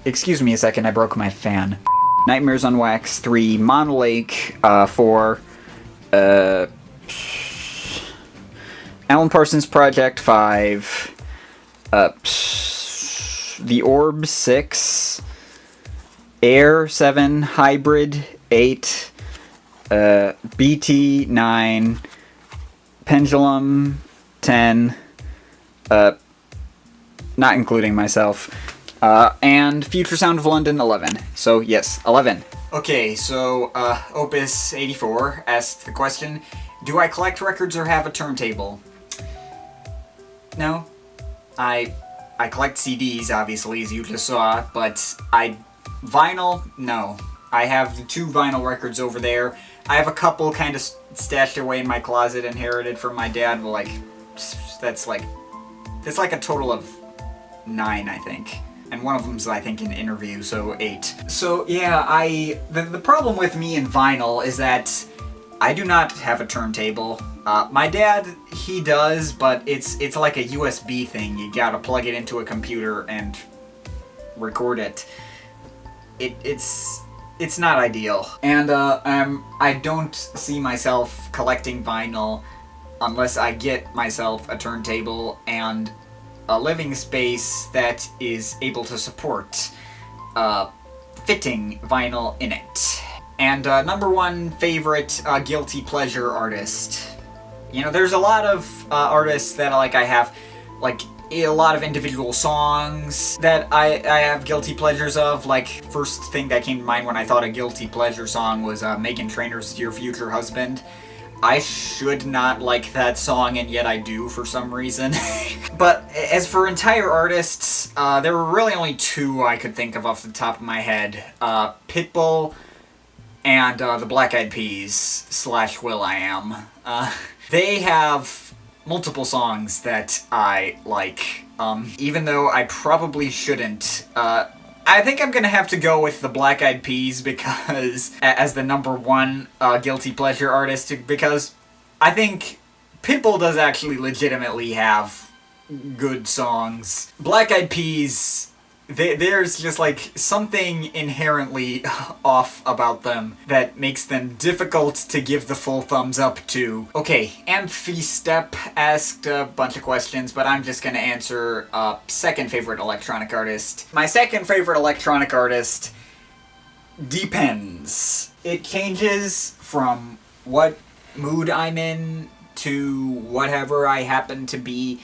Excuse me a second, I broke my fan. Nightmares on Wax 3, Mono Lake 4, Alan Parsons Project 5, The Orb 6, Air 7, Hybrid 8, BT 9, Pendulum 10, not including myself, and Future Sound of London 11. So yes, 11. Okay, so Opus 84 asked the question, do I collect records or have a turntable? No. I collect CDs, obviously, as you just saw, but vinyl, no. I have the 2 vinyl records over there. I have a couple kind of stashed away in my closet, inherited from my dad, but that's like a total of 9, I think. And one of them's, I think, an interview, so 8. So, yeah, the problem with me and vinyl is that I do not have a turntable. My dad, he does, but it's like a USB thing. You gotta plug it into a computer and record it. It's not ideal. And, I don't see myself collecting vinyl unless I get myself a turntable and a living space that is able to support fitting vinyl in it. And number 1 favorite guilty pleasure artist. You know, there's a lot of artists that I have a lot of individual songs that I have guilty pleasures of. Like, first thing that came to mind when I thought a guilty pleasure song was Meghan Trainor's Dear Future Husband. I should not like that song, and yet I do for some reason. But as for entire artists, there were really only 2 I could think of off the top of my head. Pitbull and the Black Eyed Peas / will.i.am. They have multiple songs that I like, even though I probably shouldn't. I think I'm gonna have to go with the Black Eyed Peas because as the number 1 guilty pleasure artist, because I think Pitbull does actually legitimately have good songs. Black Eyed Peas, there's just something inherently off about them that makes them difficult to give the full thumbs up to. Okay, Amphistep asked a bunch of questions, but I'm just gonna answer second favorite electronic artist. My second favorite electronic artist depends. It changes from what mood I'm in to whatever I happen to be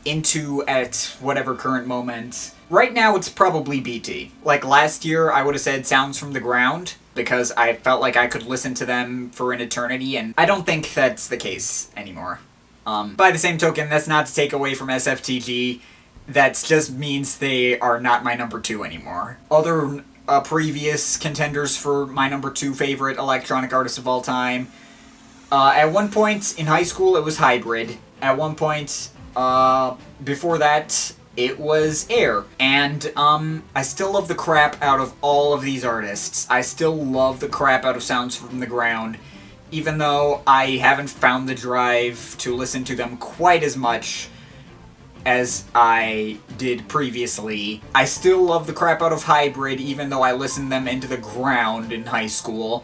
into at whatever current moment. Right now, it's probably BT. Like last year, I would have said Sounds from the Ground, because I felt like I could listen to them for an eternity, and I don't think that's the case anymore. By the same token, that's not to take away from SFTG. That just means they are not my number 2 anymore. Other previous contenders for my number 2 favorite electronic artist of all time. At one point in high school, it was Hybrid. At one point, before that, it was Air. And, I still love the crap out of all of these artists. I still love the crap out of Sounds from the Ground, even though I haven't found the drive to listen to them quite as much as I did previously. I still love the crap out of Hybrid, even though I listened them into the ground in high school.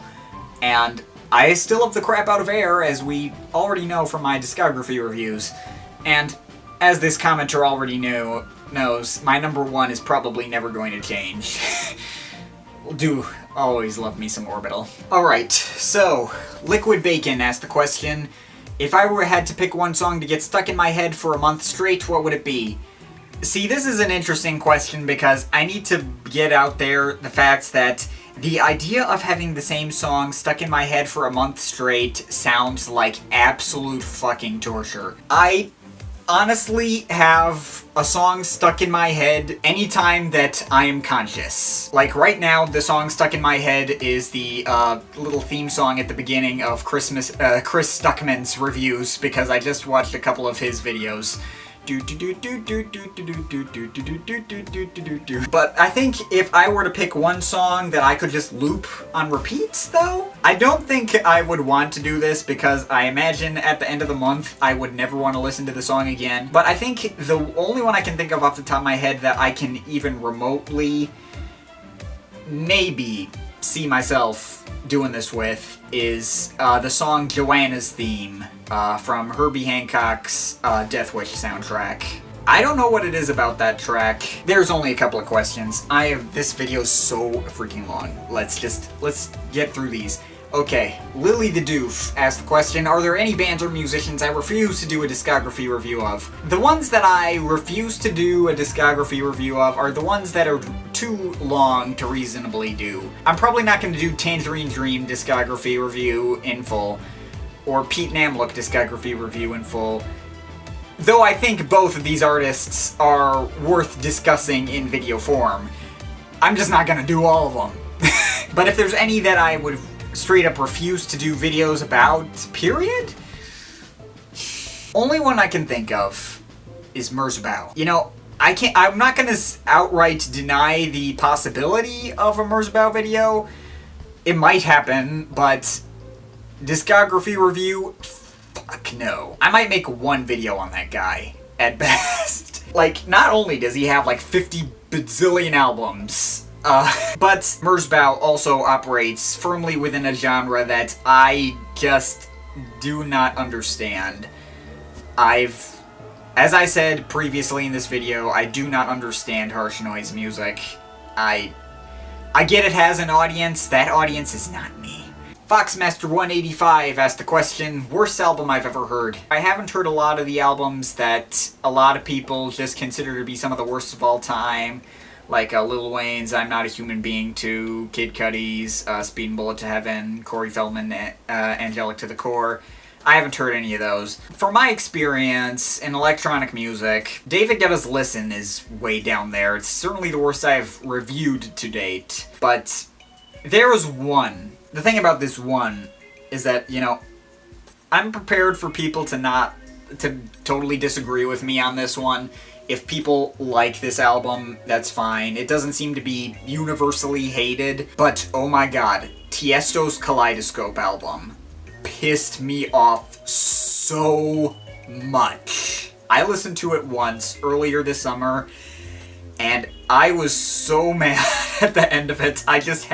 And I still love the crap out of Air, as we already know from my discography reviews. And as this commenter already knows, my number 1 is probably never going to change. Do always love me some Orbital. Alright, so, Liquid Bacon asked the question, if I had to pick one song to get stuck in my head for a month straight, what would it be? See, this is an interesting question because I need to get out there the fact that the idea of having the same song stuck in my head for a month straight sounds like absolute fucking torture. I honestly have a song stuck in my head anytime that I am conscious. Like right now, the song stuck in my head is the little theme song at the beginning of Chris Stuckman's reviews, because I just watched a couple of his videos But I think if I were to pick one song that I could just loop on repeats, though, I don't think I would want to do this because I imagine at the end of the month I would never want to listen to the song again. But I think the only one I can think of off the top of my head that I can even remotely maybe see myself doing this with is the song Joanna's Theme from Herbie Hancock's Death Wish soundtrack. I don't know what it is about that track. There's only a couple of questions. This video's so freaking long. Let's get through these. Okay, Lily the Doof asked the question, are there any bands or musicians I refuse to do a discography review of? The ones that I refuse to do a discography review of are the ones that are too long to reasonably do. I'm probably not going to do Tangerine Dream discography review in full, or Pete Namlook discography review in full, though I think both of these artists are worth discussing in video form. I'm just not going to do all of them. But if there's any that I would straight up refuse to do videos about, period? Only one I can think of is Merzbow. You know, I'm not gonna outright deny the possibility of a Merzbow video. It might happen, but discography review? Fuck no. I might make one video on that guy, at best. Like, not only does he have like 50 bazillion albums, but Merzbow also operates firmly within a genre that I just do not understand. As I said previously in this video, I do not understand harsh noise music. I get it has an audience, that audience is not me. Foxmaster185 asked the question, worst album I've ever heard. I haven't heard a lot of the albums that a lot of people just consider to be some of the worst of all time. Like Lil Wayne's I'm Not a Human Being 2, Kid Cudi's Speed and Bullet to Heaven, Corey Feldman, Angelic to the Core. I haven't heard any of those. From my experience in electronic music, David Guetta's Listen is way down there. It's certainly the worst I've reviewed to date. But there was one. The thing about this one is that, you know, I'm prepared for people to totally disagree with me on this one. If people like this album, that's fine. It doesn't seem to be universally hated, but oh my god, Tiesto's Kaleidoscope album pissed me off so much. I listened to it once earlier this summer, and I was so mad at the end of it. I just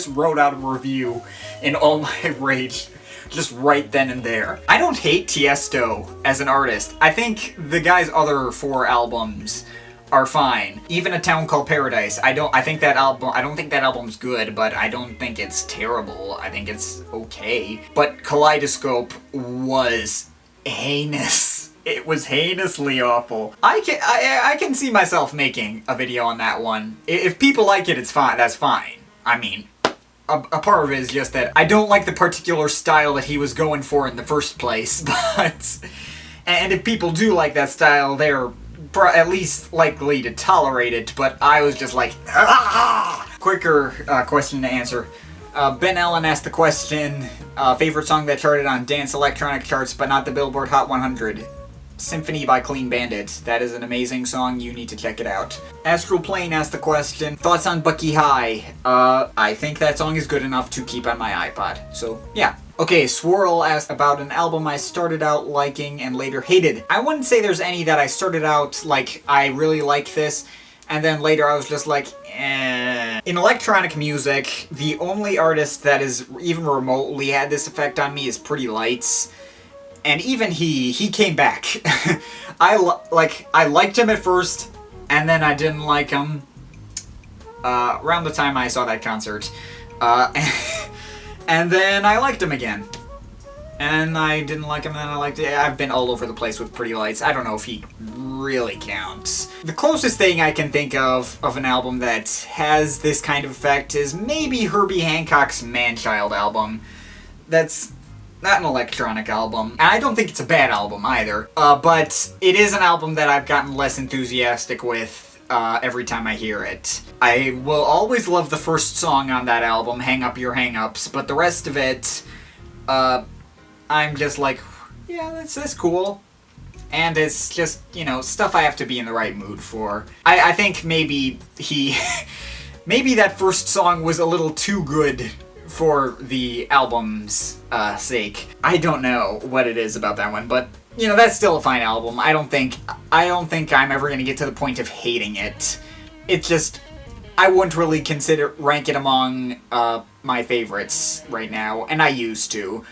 wrote out a review in all my rage. Just right then and there. I don't hate Tiesto as an artist. I think the guy's other 4 albums are fine. Even A Town Called Paradise. I don't think that album's good, but I don't think it's terrible. I think it's okay. But Kaleidoscope was heinous. It was heinously awful. I can see myself making a video on that one. If people like it, it's fine. That's fine. I mean, a part of it is just that I don't like the particular style that he was going for in the first place, but... And if people do like that style, they're at least likely to tolerate it, but I was just like, ah! Quicker question to answer. Ben Allen asked the question, favorite song that charted on dance electronic charts, but not the Billboard Hot 100. Symphony by Clean Bandit. That is an amazing song, you need to check it out. Astral Plane asked the question, thoughts on Bucky High? I think that song is good enough to keep on my iPod, so yeah. Okay, Swirl asked about an album I started out liking and later hated. I wouldn't say there's any that I started out like, I really like this, and then later I was just like, eh. In electronic music, the only artist that has even remotely had this effect on me is Pretty Lights. And even he came back. I liked him at first, and then I didn't like him. Around the time I saw that concert. And then I liked him again. And I didn't like him, and then I liked it. I've been all over the place with Pretty Lights. I don't know if he really counts. The closest thing I can think of an album that has this kind of effect is maybe Herbie Hancock's Manchild album. That's not an electronic album. And I don't think it's a bad album either. But it is an album that I've gotten less enthusiastic with every time I hear it. I will always love the first song on that album, Hang Up Your Hang-Ups, but the rest of it, I'm just like, yeah, that's cool. And it's just, you know, stuff I have to be in the right mood for. I think maybe maybe that first song was a little too good for the album's sake. I don't know what it is about that one, but, you know, that's still a fine album. I don't think I'm ever gonna get to the point of hating it. It's just, I wouldn't really rank it among my favorites right now, and I used to.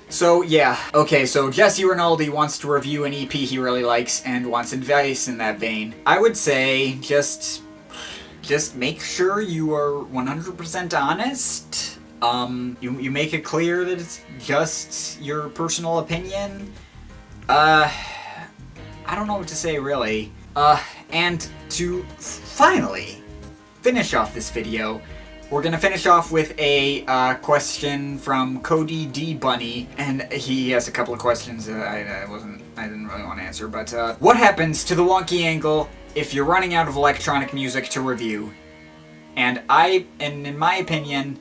So, yeah. Okay, so Jesse Rinaldi wants to review an EP he really likes and wants advice in that vein. I would say just make sure you are 100% honest. You make it clear that it's just your personal opinion. I don't know what to say, really. And to finally finish off this video, we're gonna finish off with a question from Cody D. Bunny, and he has a couple of questions that I didn't really want to answer, but what happens to the Wonky angle if you're running out of electronic music to review? And in my opinion,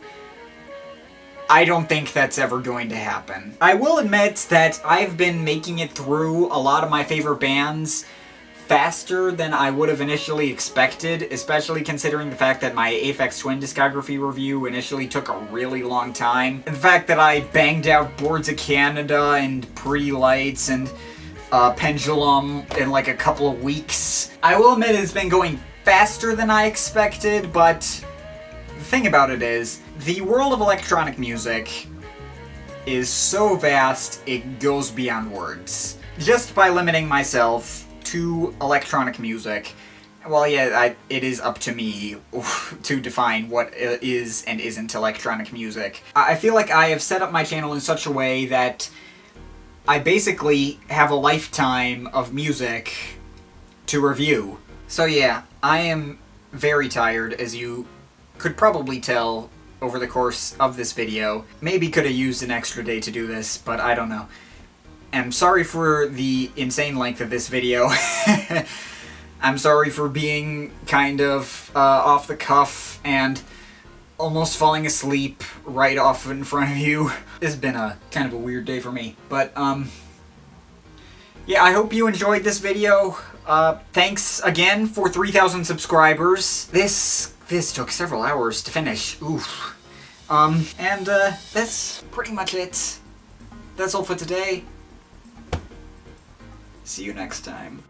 I don't think that's ever going to happen. I will admit that I've been making it through a lot of my favorite bands faster than I would have initially expected, especially considering the fact that my Aphex Twin discography review initially took a really long time. And the fact that I banged out Boards of Canada and Pretty Lights and Pendulum in like a couple of weeks. I will admit it's been going faster than I expected, but the thing about it is, the world of electronic music is so vast it goes beyond words. Just by limiting myself to electronic music, well, yeah, it is up to me to define what is and isn't electronic music. I feel like I have set up my channel in such a way that I basically have a lifetime of music to review. So yeah, I am very tired, as you could probably tell over the course of this video. Maybe could have used an extra day to do this, but I don't know. I'm sorry for the insane length of this video. I'm sorry for being kind of off the cuff and almost falling asleep right off in front of you. This has been a kind of a weird day for me. But, yeah, I hope you enjoyed this video. Thanks again for 3,000 subscribers. This took several hours to finish. Oof. And that's pretty much it. That's all for today. See you next time.